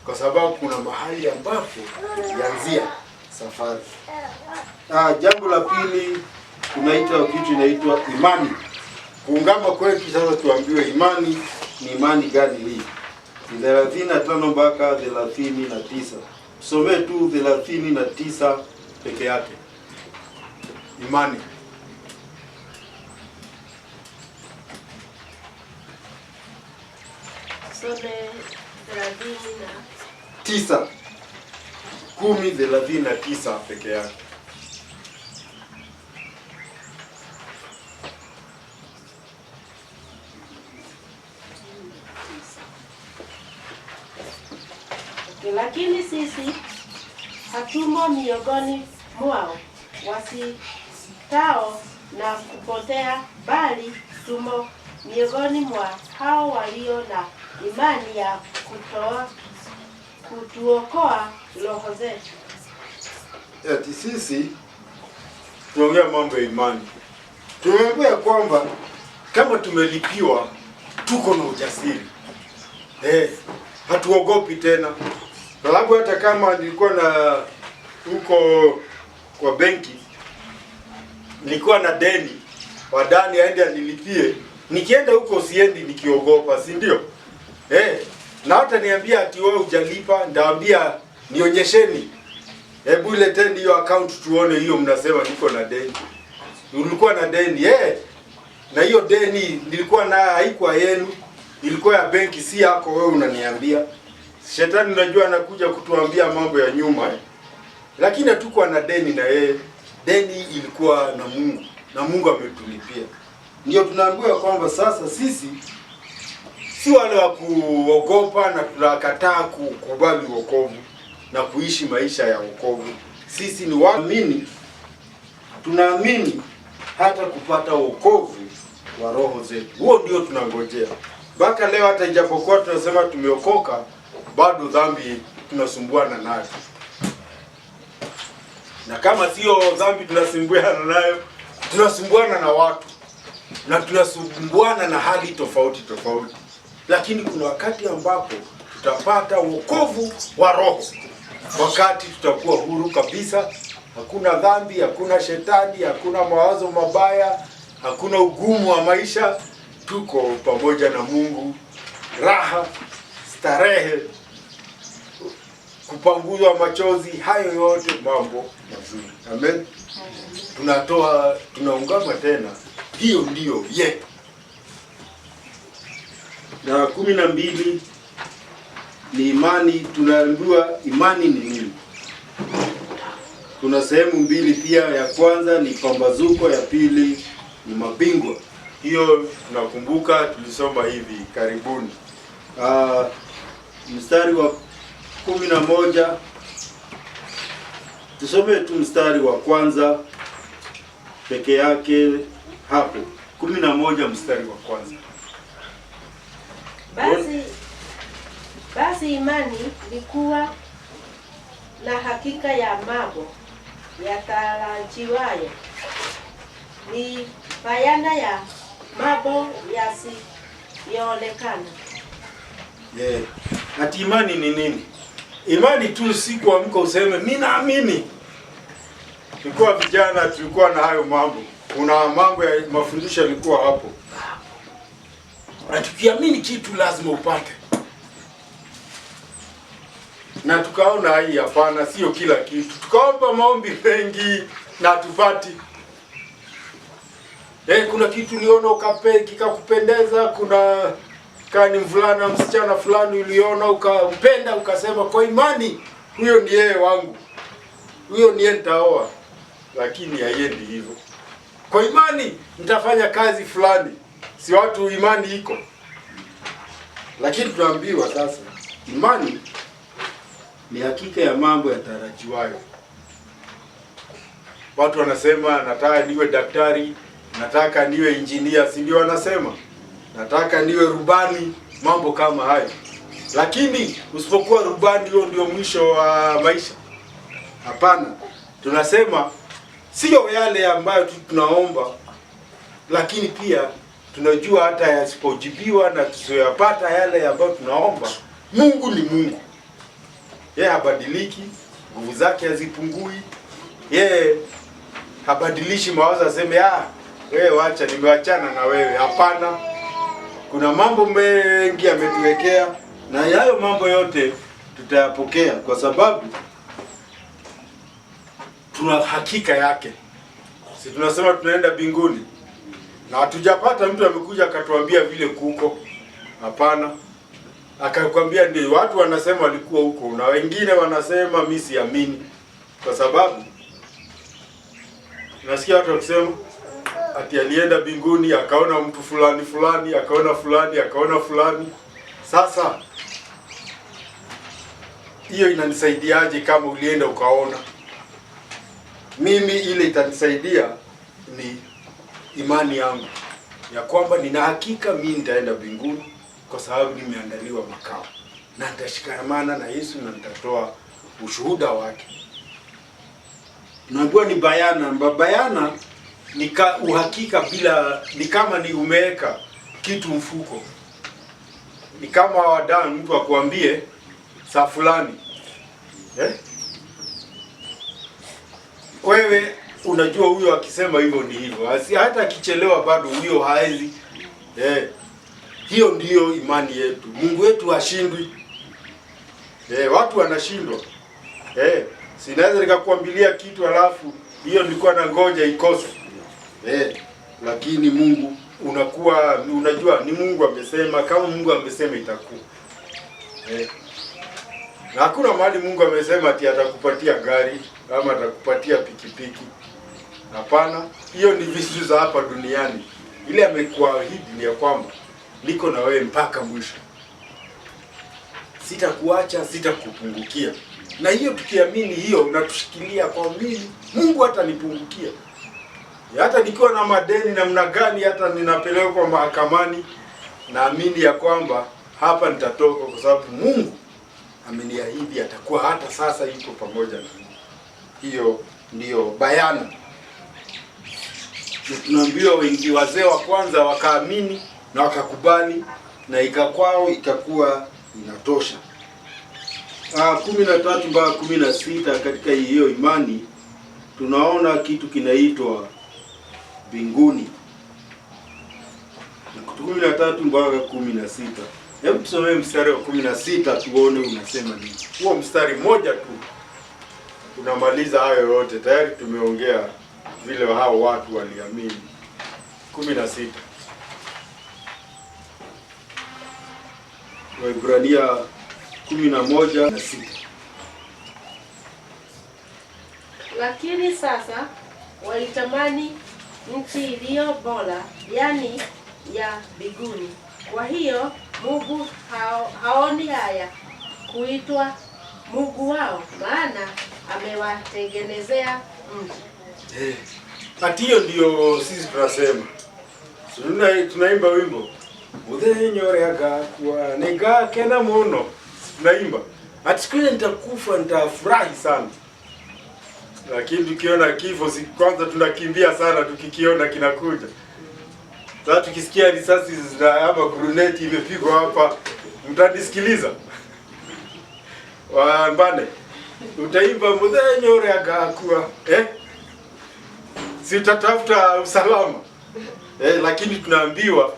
[SPEAKER 2] Kwa sababu kuna mahali ambapo ulianzia safari. Jambo la pili tunaita kitu inaitwa imani. Kuungama kwetu sasa tuambiwe imani ni imani gani hii? 35 mpaka 39. Tusomee tu 39 peke yake. Imani.
[SPEAKER 1] Some
[SPEAKER 2] 39. 10:39 peke yake.
[SPEAKER 1] Lakini sisi hatumo miongoni mwao wasitao na kupotea, bali tumo miongoni mwa hao walio na imani ya kutuokoa roho zetu.
[SPEAKER 2] Ati sisi tunaongea mambo ya imani. Tumeambiwa kwamba kama tumelipiwa tuko na ujasiri. Hatuogopi tena. Sababu hata kama nilikuwa na huko kwa benki, nilikuwa na deni, wadani aende anilipie, Nikienda huko siendi nikiogopa, si ndio? Na hata niambia ati wewe hujalipa, ndaambia nionyesheni. Hebu leteni hiyo account tuone hiyo mnasema niko na deni. Ulikuwa na deni, na hiyo deni nilikuwa na haikuwa yenu, ilikuwa ya benki, si yako wewe unaniambia. Shetani unajua anakuja kutuambia mambo ya nyuma. Lakini hatukuwa na deni na yeye. Deni ilikuwa na Mungu, na Mungu ametulipia. Ndio tunaambiwa kwamba sasa sisi si wale wa kuogopa na tunakataa kukubali wokovu na kuishi maisha ya wokovu. Sisi ni waamini, tunaamini hata kupata wokovu wa roho zetu. Huo ndio tunangojea. Mpaka leo hata ijapokuwa tunasema tumeokoka, bado dhambi tunasumbuana nayo. Na kama sio dhambi tunasumbuana nayo, tunasumbuana na watu. Na tunasumbuana na hali tofauti tofauti. Lakini kuna wakati ambapo tutapata wokovu wa roho. Wakati tutakuwa huru kabisa, hakuna dhambi, hakuna shetani, hakuna mawazo mabaya, hakuna ugumu wa maisha, tuko pamoja na Mungu, raha, starehe, kupanguzwa machozi, hayo yote mambo mazuri. Amen. Tunaungama tena, hiyo ndio yetu. Na 12 ni imani. Tunaambiwa imani ni nini? Kuna sehemu mbili pia, ya kwanza ni pambazuko, ya pili ni mabingwa. Hiyo tunakumbuka tulisoma hivi karibuni. Mstari wa 11, tusome tu mstari wa kwanza peke yake hapo. 11 mstari wa kwanza.
[SPEAKER 1] Basi imani ni kuwa na hakika ya mambo yatarajiwayo, ni bayana ya mambo yasiyoonekana.
[SPEAKER 2] Ati imani ni nini? Imani tu si kuamka useme mimi naamini. Tulikuwa vijana, tulikuwa na hayo mambo. Kuna mambo ya mafundisho yalikuwa hapo. Na tukiamini kitu lazima upate. Na tukaona hii hapana, sio kila kitu. Tukaomba maombi mengi na tupati. Kuna kitu uliona kikakupendeza, kuna kani mvulana msichana fulani uliona ukampenda, ukasema kwa imani huyo ni yeye wangu, huyo ni yeye nitaoa. Lakini haiendi hivyo. Kwa imani nitafanya kazi fulani. Si watu imani iko. Lakini tunaambiwa sasa imani ni hakika ya mambo yatarajiwayo. Watu wanasema nataka niwe daktari, nataka niwe injinia, si ndio wanasema? Nataka niwe rubani, mambo kama hayo. Lakini usipokuwa rubani hiyo ndio mwisho wa maisha. Hapana. Tunasema sio yale ambayo tunaomba, lakini pia tunajua hata yasipojibiwa na tusiyoyapata yale ambayo tunaomba, Mungu ni Mungu. Yeye habadiliki, nguvu zake hazipungui. Yeye habadilishi mawazo aseme wewe wacha nimeachana na wewe. Hapana. Kuna mambo mengi ametuwekea, na hayo mambo yote tutayapokea kwa sababu tuna hakika yake. Si tunasema tunaenda mbinguni. Na hatujapata mtu amekuja akatuambia vile kuko. Hapana. Akakwambia ndio watu wanasema walikuwa huko, na wengine wanasema mimi siamini. Kwa sababu nasikia watu wakisema ati alienda mbinguni akaona mtu fulani, akaona fulani. Sasa hiyo inanisaidiaje kama ulienda ukaona? Mimi ile itanisaidia ni imani yangu ya kwamba nina hakika mimi nitaenda mbinguni kwa sababu nimeandaliwa makao, na nitashikamana na Yesu na nitatoa ushuhuda wake. Naambiwa ni bayana. Bayana ni uhakika bila, ni kama ni umeweka kitu mfuko. Ni kama wadani mtu akwambie saa fulani. Wewe unajua huyo akisema hivyo ni hivyo. Hata akichelewa bado huyo haezi Hiyo ndiyo imani yetu. Mungu wetu hashindwi. Watu wanashindwa. Sinaweza nikakuambilia kitu alafu hiyo nilikuwa na ngoja ikose. Lakini Mungu unajua ni Mungu amesema, kama Mungu amesema itakuwa. Na hakuna mahali Mungu amesema ati atakupatia gari ama atakupatia pikipiki. Hapana, hiyo ni vitu za hapa duniani. Ile amekuahidi ni ya kwamba niko na wewe mpaka mwisho. Sitakuacha, sitakupungukia. Na hiyo tukiamini hiyo na tushikilia kwa mimi, Mungu hatanipungukia. Hata nikiwa na madeni namna gani, hata ninapelekwa mahakamani, naamini ya kwamba hapa nitatoka kwa sababu Mungu ameniahidi atakuwa hata sasa yuko pamoja na mimi. Hiyo ndiyo bayana. Tunaambiwa wengi wazee wa kwanza wakaamini na wakakubali na ikakwao ikakuwa inatosha. 13 mpaka 16 katika hiyo imani tunaona kitu kinaitwa mbinguni. 13 mpaka 16. Hebu tusome mstari wa 16 tuone unasema nini. Huo mstari mmoja tu unamaliza hayo yote. Tayari tumeongea vile hao watu waliamini. 16. Waebrania 11:6.
[SPEAKER 1] Lakini sasa walitamani nchi iliyo bora, yani ya mbinguni. Kwa hiyo Mungu haoni haya kuitwa Mungu wao, maana amewatengenezea mji.
[SPEAKER 2] Ati hiyo ndio sisi tunasema. Tunaimba wimbo Mudhenyoreaga kwa nega kena muno. Tunaimba ati siku ile nitakufa nitafurahi sana. Lakini tukiona kifo kwanza tunakimbia sana tukikiona kinakuja. Sasa tukisikia risasi ama guruneti imepigwa hapa, mtanisikiliza? Wambane utaimba Mudhenyoreaga kwa si utatafuta usalama. Lakini tunaambiwa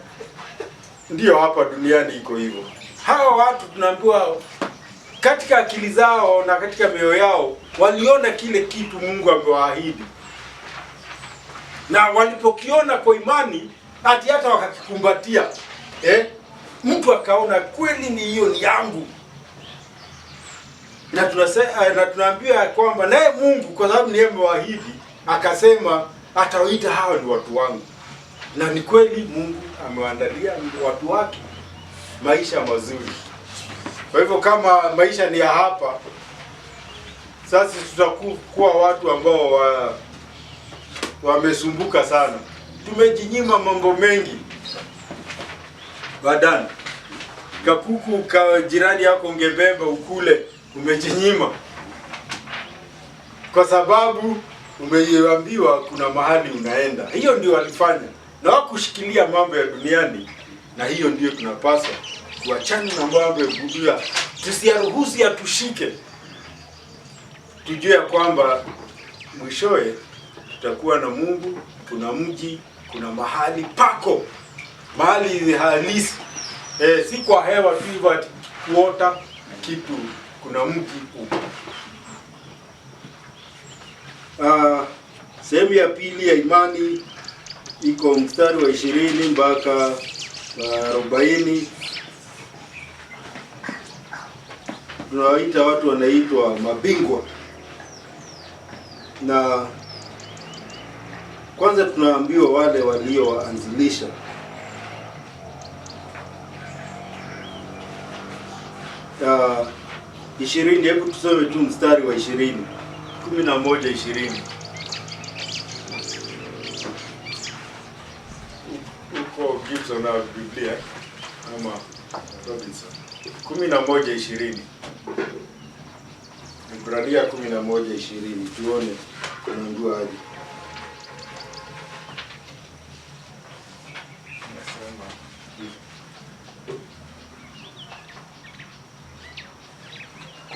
[SPEAKER 2] ndio hapa duniani iko hivyo. Hawa watu tunaambiwa katika akili zao na katika mioyo yao waliona kile kitu Mungu amewaahidi. Na walipokiona kwa imani hata wakakikumbatia. Mtu akaona kweli ni hiyo ni yangu. Na tunaambiwa kwamba naye Mungu kwa sababu ni yeye amewaahidi akasema atawaita hawa ni watu wangu. Na ni kweli Mungu amewaandalia watu wake maisha mazuri. Kwa hivyo kama maisha ni ya hapa, sasa tutakuwa watu ambao wamesumbuka sana. Tumejinyima mambo mengi. Badani kakuku ka jirani yako ungebeba ukule, umejinyima. Kwa sababu umeambiwa kuna mahali unaenda. Hiyo ndio walifanya. Na wakushikilia mambo ya duniani, na hiyo ndio tunapaswa kuachana na mambo ya dunia. Tusiyaruhusu yatushike. Tujue kwamba mwishowe tutakuwa na Mungu, kuna mji, kuna mahali pako. Mahali halisi. Si kwa hewa tu hivyo kuota kitu, kuna mji upo. Sehemu ya pili ya imani iko mstari wa 20 mpaka 40. Tunawaita watu wanaitwa mabingwa. Na kwanza tunaambiwa wale walioanzilisha. Uh, 20, hebu tusome tu mstari wa 20. 11:20. Uko Gibson na Biblia ama Robinson. 11:20. Ibrania 11:20. Tuone kunaambiwa aje.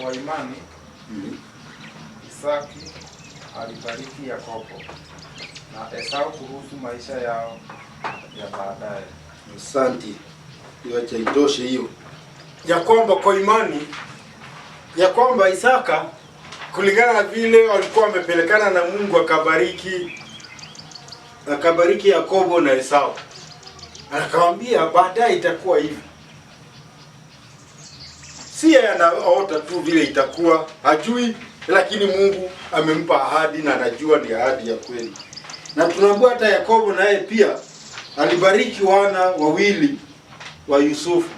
[SPEAKER 3] Kwa imani Isaki alibariki Yakobo na Esau kuhusu maisha yao ya baadaye.
[SPEAKER 2] Asante. Iwacha itoshe hiyo. Ya kwamba kwa imani ya kwamba Isaka kulingana na vile walikuwa wamepelekana na Mungu akabariki Yakobo na Esau. Akamwambia baadaye itakuwa hivi. Si anaota tu vile itakuwa, hajui, lakini Mungu amempa ahadi na anajua ni ahadi ya kweli. Na tunaambiwa hata Yakobo naye pia alibariki wana wawili wa Yusufu,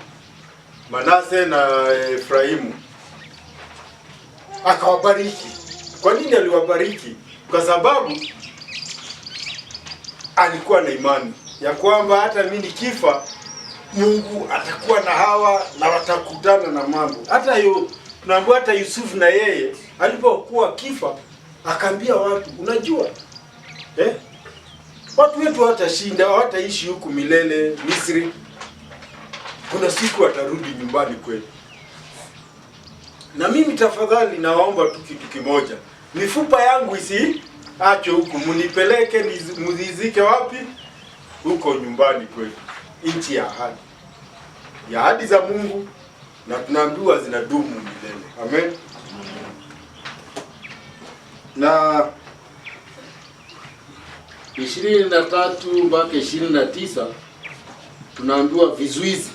[SPEAKER 2] Manase na Efraimu. Akawabariki. Kwa nini aliwabariki? Kwa sababu alikuwa na imani ya kwamba hata mimi nikifa Mungu atakuwa na hawa na watakutana na mambo. Hata hiyo tunaambiwa hata Yusufu na yeye alipokuwa kifa akaambia watu, unajua watu wetu hawatashinda, hawataishi huku milele Misri. Kuna siku watarudi nyumbani kwetu. Na mimi tafadhali naomba tu kitu kimoja. Mifupa yangu isiachwe huku, munipeleke muzizike wapi? Huko nyumbani kwetu. Nchi ya ahadi. Ya ahadi za Mungu na tunaambiwa zinadumu milele. Amen. Na 23 mpaka 29 tunaambiwa vizuizi.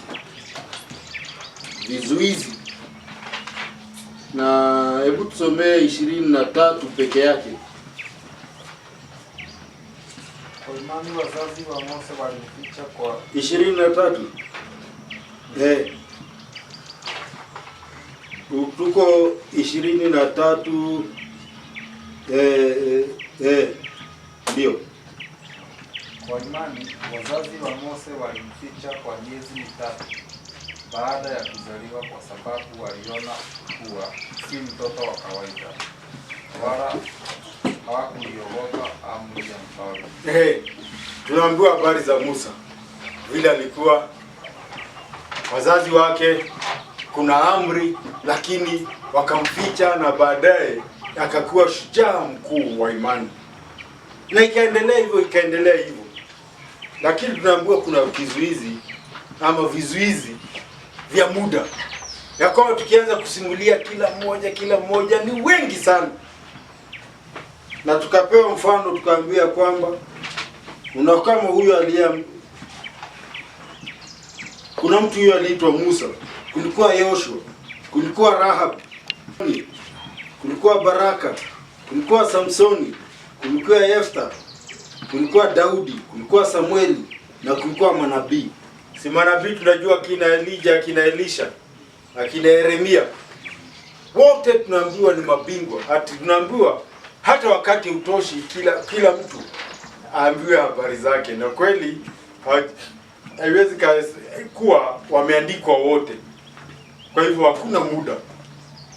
[SPEAKER 2] Na hebu tusomee 23 peke yake.
[SPEAKER 3] Kwa imani wazazi wa Mose walimficha kwa
[SPEAKER 2] 23. Tuko 23 ndio.
[SPEAKER 3] Kwa imani wazazi wa Mose walimficha kwa miezi mitatu baada ya kuzaliwa kwa sababu waliona kuwa si mtoto wa kawaida, wala hawakuiogopa amri ya mfalme.
[SPEAKER 2] Tunaambiwa habari za Musa vile alikuwa wazazi wake, kuna amri lakini wakamficha, na baadaye akakuwa shujaa mkuu wa imani, na ikaendelea hivyo. Lakini tunaambiwa kuna kizuizi ama vizuizi vya muda, ya kwamba tukianza kusimulia kila mmoja ni wengi sana. Na tukapewa mfano, tukaambia kwamba kama huyo kuna mtu huyo aliitwa Musa, kulikuwa Yoshua, kulikuwa Rahab, kulikuwa Baraka, kulikuwa Samsoni, kulikuwa Yefta, kulikuwa Daudi, kulikuwa Samueli na kulikuwa manabii. Si manabii tunajua kina Elijah, kina Elisha, akina Yeremia. Wote tunaambiwa ni mabingwa. Tunaambiwa hata wakati utoshi kila mtu aambiwe habari zake, na kweli haiwezi kuwa wameandikwa wote. Kwa hivyo hakuna muda.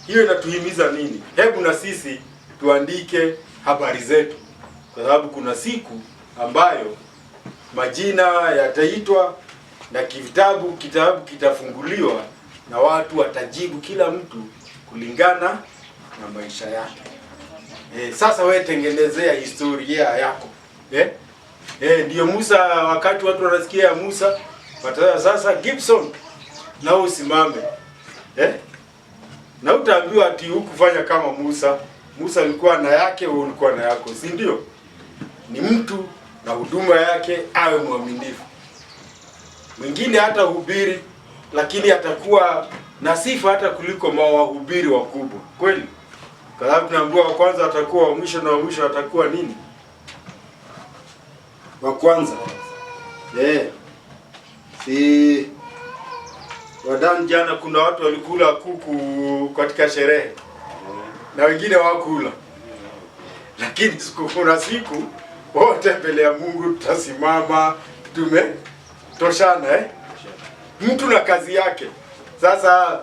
[SPEAKER 2] Hiyo inatuhimiza nini? Hebu na sisi tuandike habari zetu, kwa sababu kuna siku ambayo majina yataitwa na kitabu kitafunguliwa na watu watajibu kila mtu kulingana na maisha yake. Sasa wewe tengenezea historia yako. Ndio Musa, wakati watu wanasikia Musa, wataya sasa Gibson na usimame. Na utaambiwa ati hukufanya kama Musa. Musa alikuwa na yake, wewe ulikuwa na yako, si ndio? Ni mtu na huduma yake awe mwaminifu. Mwingine hata hubiri, lakini atakuwa na sifa hata kuliko wahubiri wakubwa. Kweli? Kwa sababu tunaambiwa wa kwanza atakuwa wa mwisho na wa mwisho atakuwa nini? Wa kwanza. Si wadan jana kuna watu walikula kuku katika sherehe. Na wengine hawakula. Lakini kuna siku wote mbele ya Mungu tutasimama, tumetoshana mtu na kazi yake. Sasa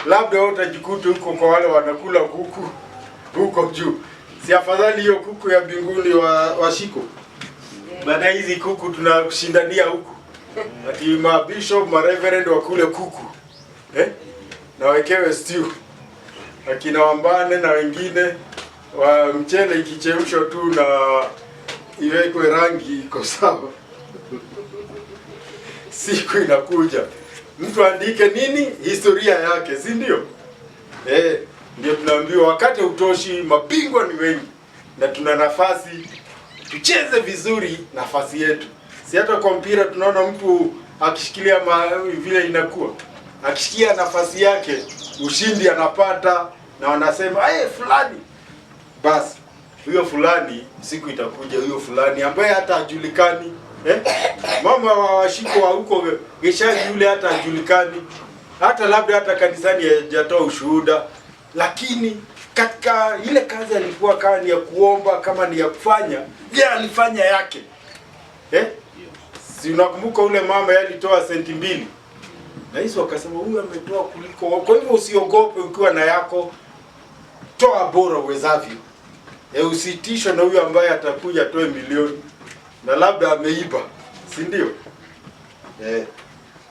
[SPEAKER 2] labda wewe utajikuta huko kwa wale wanakula kuku huko juu. Si afadhali hiyo kuku ya mbinguni wa shiko? Baada hizi kuku tunashindania huku. Ati ma bishop, ma reverend wakule kuku. Na wakewe stew. Akina Wambane na wengine wa mchele ikichemshwa tu na iwekwe rangi iko sawa. siku inakuja mtu andike nini historia yake, si ndio? Ndio tunaambiwa wakati utoshi, mabingwa ni wengi na tuna nafasi, tucheze vizuri nafasi yetu. Si hata kwa mpira tunaona mtu akishikilia vile inakuwa, akishikia nafasi yake ushindi anapata, na wanasema fulani. Basi huyo fulani siku itakuja, huyo fulani ambaye hata hajulikani, mama wa washiko wa huko Geshagi yule hata hajulikani, hata labda hata kanisani hajatoa ushuhuda, lakini katika ile kazi alikuwa kama ni ya kuomba, kama ni ya kufanya, alifanya yake. Si unakumbuka ule mama alitoa senti 2. Na Yesu akasema huyu ametoa kuliko. Kwa hivyo usiogope ukiwa na yako, toa bora uwezavyo. Usitishwe na huyu ambaye atakuja atoe milioni na labda ameiba, si ndio?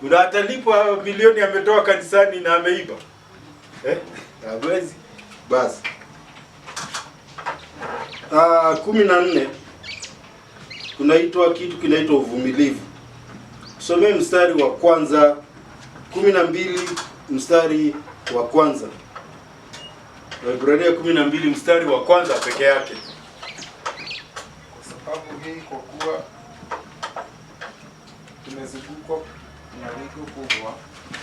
[SPEAKER 2] Una atalipwa milioni ametoa kanisani na ameiba. Hawezi. Basi 14 kunaitwa kitu kinaitwa uvumilivu. Tusomee mstari wa kwanza, 12 mstari wa kwanza. Waebrania 12 mstari wa kwanza peke yake.
[SPEAKER 3] Kwa sababu hii, kwa kuwa tumezungukwa na wingu kubwa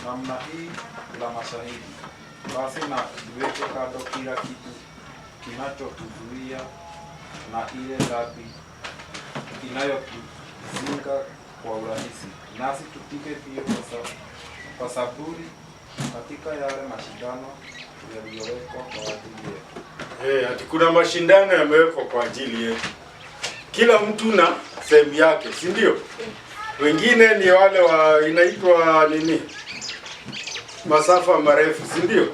[SPEAKER 3] namna hii la mashahidi, basi na tuweke kando kila kitu kinachotuzuia na ile dhambi inayotuzinga kwa urahisi, nasi tupige mbio kwa saburi katika yale mashindano yaliyowekwa kwa ajili yetu.
[SPEAKER 2] Ati kuna mashindano yamewekwa kwa ajili yetu. Kila mtu na sehemu yake, si ndio? Wengine ni wale inaitwa nini? Masafa marefu, si ndio?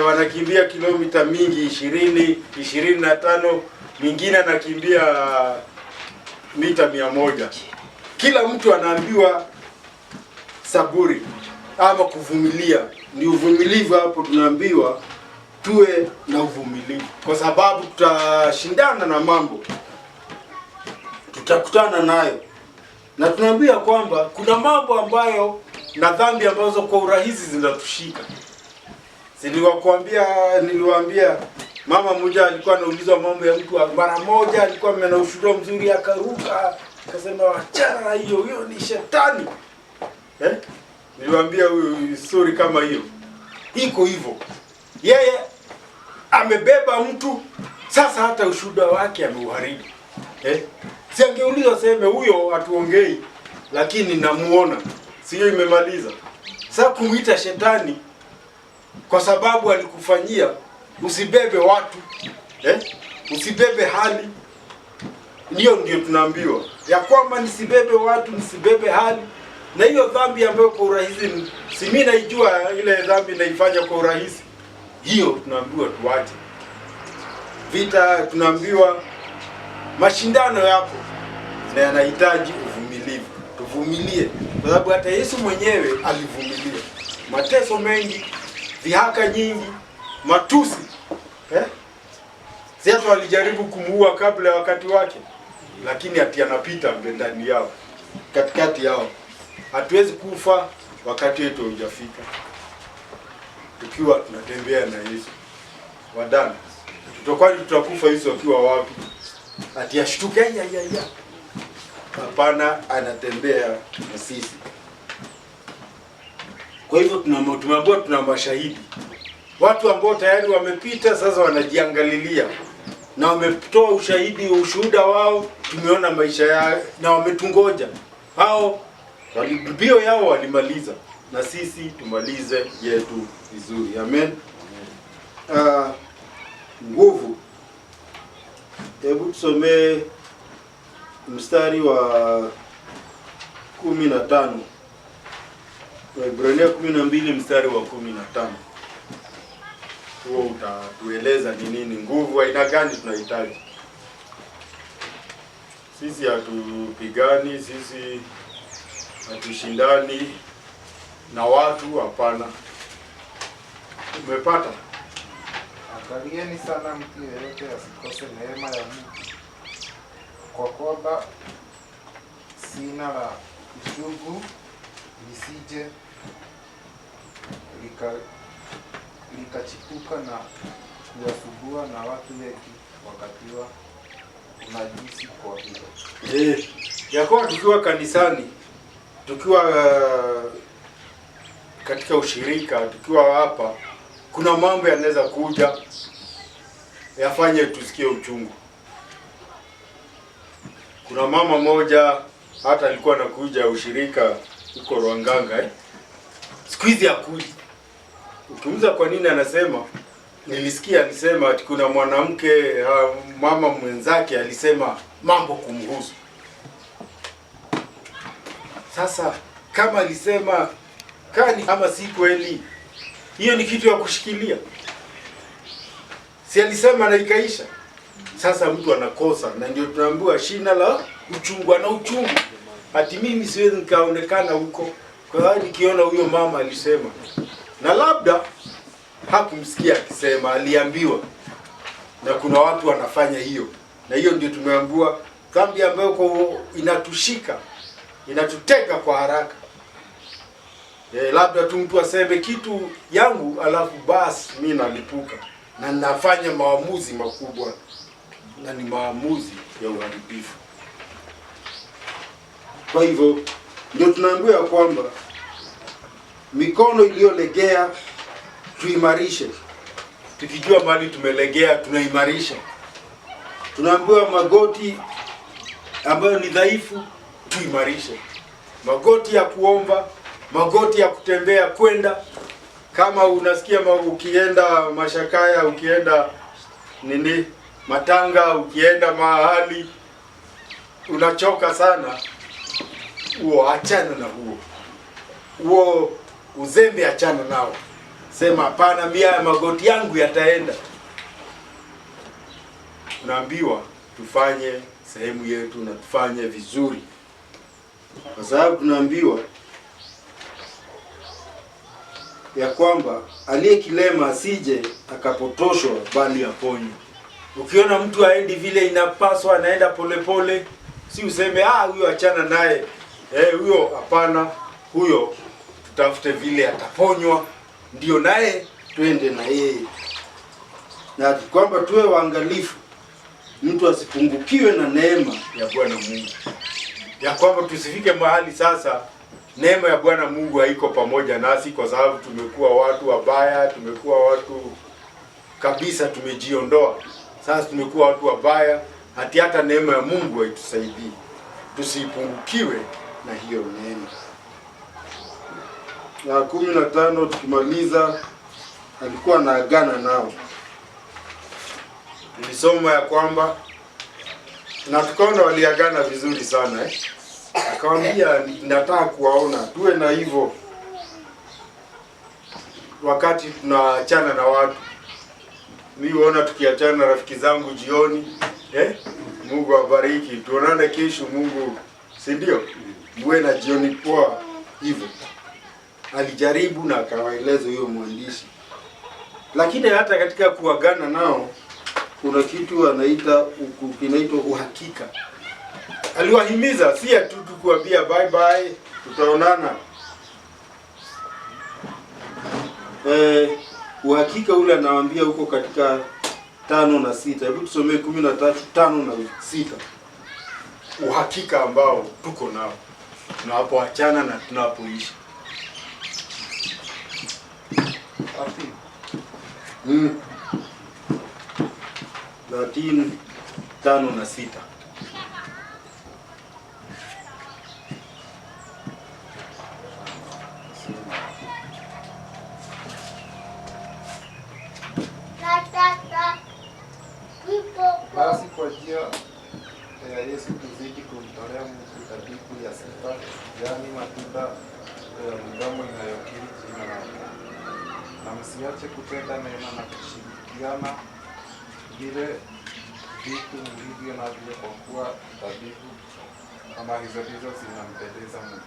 [SPEAKER 2] Wanakimbia kilomita mingi 20, 25, mwingine anakimbia mita 100. Kila mtu anaambiwa saburi ama kuvumilia. Ni uvumilivu hapo tunaambiwa tuwe na uvumilivu, kwa sababu tutashindana na mambo, tutakutana nayo, na tunaambia kwamba kuna mambo ambayo na dhambi ambazo kwa urahisi zinatushika. Niliwaambia mama mmoja alikuwa anaulizwa mambo ya mtu mara moja, alikuwa amena ushuhuda mzuri, akaruka akasema achana hiyo ni shetani. Niliwaambia story kama hiyo. Iko hivyo. Yeye amebeba mtu, sasa hata ushuhuda wake ameuharibu. Si angeuliza sema huyo hatuongei, lakini namuona. Sio imemaliza. Sasa kumuita shetani kwa sababu alikufanyia, usibebe watu, usibebe hali. Ndio tunaambiwa ya kwamba nisibebe watu, nisibebe hali. Na hiyo dhambi ambayo kwa urahisi, si mimi naijua ile dhambi naifanya kwa urahisi, hiyo tunaambiwa tuache. Vita tunaambiwa mashindano yapo na yanahitaji uvumilivu. Tuvumilie, kwa sababu hata Yesu mwenyewe alivumilia mateso mengi, dhihaka nyingi, matusi. Si hata walijaribu kumuua kabla ya wakati wake, lakini ati anapita ndani yao, katikati yao. Hatuwezi kufa wakati wetu hujafika, tukiwa tunatembea na Yesu. Wadana, tutakufa Yesu akiwa wapi? Ati ashtuke ya. Hapana, anatembea na sisi. Kwa hivyo tumeambiwa tuna mashahidi. Watu ambao tayari wamepita sasa wanajiangalilia na wametoa ushuhuda wao, tumeona maisha yao na wametungoja. Hao mbio yao walimaliza, na sisi tumalize yetu vizuri. Amen. Nguvu. Hebu tusomee mstari wa 15. Waebrania 12 mstari wa 15. Huo utatueleza ni nini nguvu, aina gani tunahitaji. Sisi hatupigani, sisi hatushindani na watu, hapana. Umepata?
[SPEAKER 3] Angalieni sana mtu yeyote asikose neema ya Mungu, kwa kwamba sina la usugu lisije likachipuka na kuwasubua na watu wengi wakatiwa unajisi kwa hilo.
[SPEAKER 2] Yakuwa tukiwa kanisani, tukiwa katika ushirika, tukiwa hapa, kuna mambo yanaweza kuja yafanye tusikie uchungu. Kuna mama moja hata alikuwa anakuja ushirika huko Rwanganga, siku hizi hakuji. Ukiuliza kwa nini, anasema nilisikia alisema ati kuna mwanamke mama mwenzake alisema mambo kumhusu. Sasa kama alisema kani ama si kweli, hiyo ni kitu ya kushikilia. Si alisema na ikaisha. Sasa mtu anakosa, na ndio tunaambiwa shina la uchungu na uchungu. Ati mimi siwezi nikaonekana huko. Kwa hiyo nikiona huyo mama alisema, na labda hakumsikia akisema, aliambiwa. Na kuna watu wanafanya hiyo. Na hiyo ndio tumeambiwa dhambi ambayo inatushika, inatuteka kwa haraka. Labda tu mtu aseme kitu yangu alafu basi mimi nalipuka na nafanya maamuzi makubwa, na ni maamuzi ya uharibifu. Kwa hivyo ndio tunaambiwa kwamba mikono iliyolegea tuimarishe. Tukijua mahali tumelegea tunaimarisha. Tunaambiwa magoti ambayo ni dhaifu tuimarishe. Magoti ya kuomba, magoti ya kutembea kwenda. Kama unasikia ukienda Mashakaya, ukienda Matanga, ukienda mahali unachoka sana, huo achana na huo uzembe, achana nao. Sema hapana, mimi magoti yangu yataenda. Tunaambiwa tufanye sehemu yetu na tufanye vizuri, kwa sababu tunaambiwa ya kwamba aliye kilema asije akapotoshwa bali aponywe. Ukiona mtu aendi vile inapaswa, anaenda polepole, si useme huyo achana naye. Huyo hapana, huyo tutafute vile ataponywa, ndio naye twende na yeye. Na kwamba tuwe waangalifu mtu asipungukiwe na neema ya Bwana Mungu. Ya kwamba tusifike mahali sasa neema ya Bwana Mungu haiko pamoja nasi, kwa sababu tumekuwa watu wabaya, tumekuwa watu kabisa tumejiondoa. Sasa tumekuwa watu wabaya, hata neema ya Mungu haitusaidii. Tusipungukiwe na hiyo neema. Na 15 tukimaliza, alikuwa anaagana nao. Nilisoma ya kwamba na tukaona waliagana vizuri sana Akamwambia nataka kuwaona tuwe na hivyo wakati tunaachana na watu. Mimi huona tukiachana na rafiki zangu jioni, Mungu awabariki, tuonane kesho Mungu, si ndio? Muwe na jioni poa hivyo. Alijaribu na akawaeleza huyo mwandishi. Lakini hata katika kuagana nao kuna kitu kinaitwa uhakika. Aliwahimiza si tu kuambia bye bye tutaonana. Uhakika ule anawaambia huko katika 5 na 6. Hebu tusomee 13 5 na 6. Uhakika ambao tuko nao tunapoachana na tunapoishi. 13 5 na 6.
[SPEAKER 3] Basi kwa njia ya Yesu tuzidi kumtolea Mungu dhabihu ya sifa, yaani matunda ya midomo inayokiri jina lake. Na msiache kutenda mema na kushirikiana vile vitu mlivyo navyo, kwa kuwa dhabihu kama hizo zinampendeza Mungu.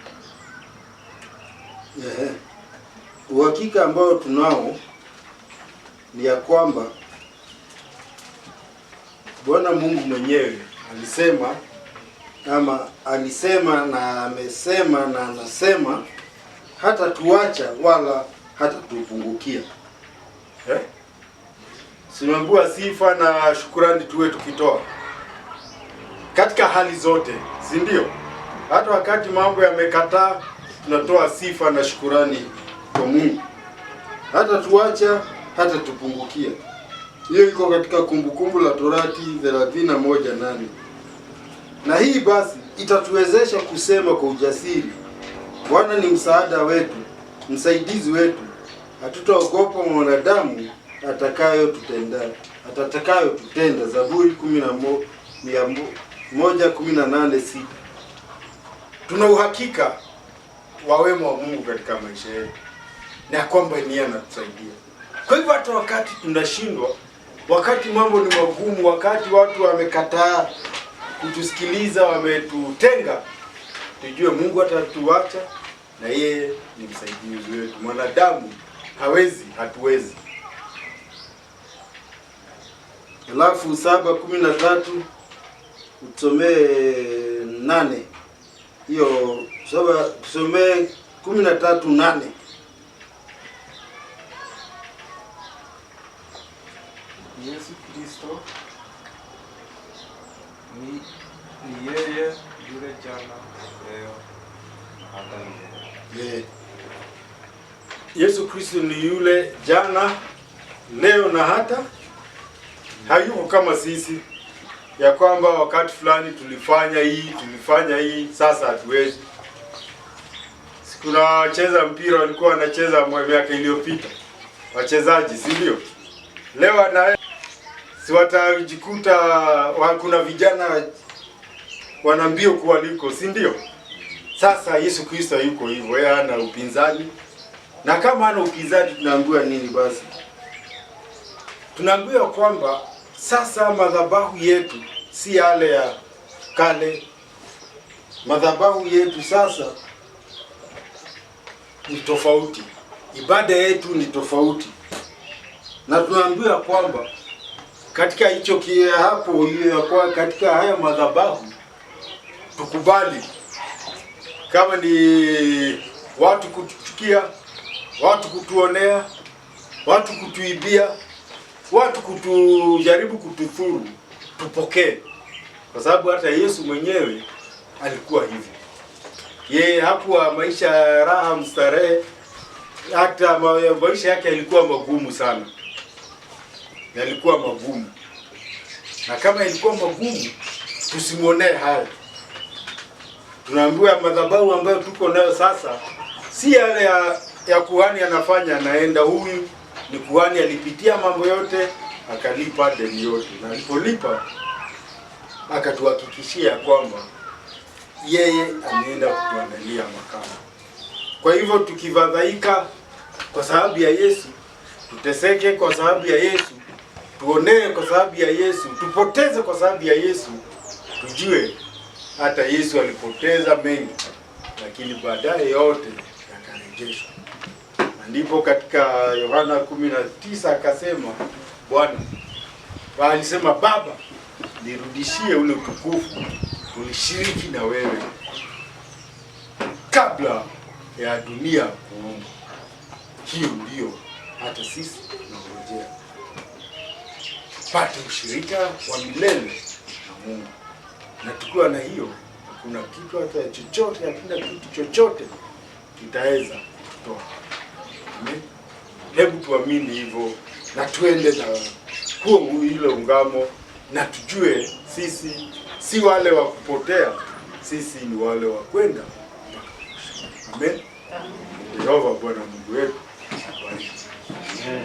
[SPEAKER 2] Uhakika ambao tunao ni ya kwamba Bwana Mungu mwenyewe alisema na amesema na anasema hata tuacha wala hata tupungukia. Simambua sifa na shukurani tuwe tukitoa katika hali zote, si ndio? Hata wakati mambo yamekataa, tunatoa sifa na shukurani kwa Mungu, hata tuacha hata tupungukia. Hiyo iko katika Kumbukumbu la Torati 31:8. Na hii basi itatuwezesha kusema kwa ujasiri, Bwana ni msaada wetu, msaidizi wetu, hatutaogopa mwanadamu atakayotutenda. Zaburi 118:6. Tuna uhakika wa wema wa Mungu katika maisha yetu na kwamba ni yeye anatusaidia. Kwa hivyo hata wakati tunashindwa, wakati mambo ni magumu, wakati watu wamekataa kutusikiliza, wametutenga, tujue Mungu hatatuacha na yeye ni msaidizi wetu. Mwanadamu hatuwezi. Alafu 7:13 utusomee 8. Hiyo 7 tusomee 13:8.
[SPEAKER 3] Yesu Kristo ni yeye yule jana, leo na hata milele.
[SPEAKER 2] Yesu Kristo ni yule jana, leo na hata. Hayuko kama sisi ya kwamba wakati fulani tulifanya hii, sasa hatuwezi. Sikuna wacheza mpira walikuwa wanacheza miaka iliyopita, wachezaji, si ndio? Leo na si watajikuta kuna vijana wana mbio kuwaliko, si ndio? Sasa Yesu Kristo yuko hivyo, yeye hana upinzani. Na kama hana upinzani, tunaambiwa nini basi? Tunaambiwa kwamba sasa madhabahu yetu si yale ya kale. Madhabahu yetu sasa ni tofauti. Ibada yetu ni tofauti. Na tunaambiwa kwamba katika hicho hapo kwa katika haya madhabahu tukubali, kama ni watu kutuchukia, watu kutuonea, watu kutuibia, watu kutujaribu kutudhuru, tupokee. Kwa sababu hata Yesu mwenyewe alikuwa hivyo. Yeye hakuwa maisha ya raha mstarehe, hata maisha yake yalikuwa magumu sana. Yalikuwa magumu. Na kama ilikuwa magumu, tusimuonee haya. Tunaambiwa madhabahu ambayo tuko nayo sasa si yale ya kuhani anafanya anaenda. Huyu ni kuhani, alipitia mambo yote, akalipa deni yote, na alipolipa akatuhakikishia kwamba yeye ameenda kutuandalia makao. Kwa hivyo tukifadhaika kwa sababu ya Yesu, tuteseke kwa sababu ya Yesu, tuonee kwa sababu ya Yesu, tupoteze kwa sababu ya Yesu, tujue hata Yesu alipoteza mengi, lakini baadaye yote yakarejeshwa. Na ndipo katika Yohana 19 akasema Bwana alisema, Baba, nirudishie ule utukufu tulishiriki na wewe kabla ya dunia kuumbwa. Hiyo ndio hata sisi tunangojea, pate ushirika wa milele na Mungu. Na tukiwa na hiyo, hakuna kitu hata chochote, hakuna kitu chochote kitaweza kutoa. Amen. Hebu tuamini hivyo na tuende na huo ile ungamo, na tujue sisi si wale wa kupotea, sisi ni wale wa kwenda. Amen. Yehova Bwana Mungu wetu. Amen.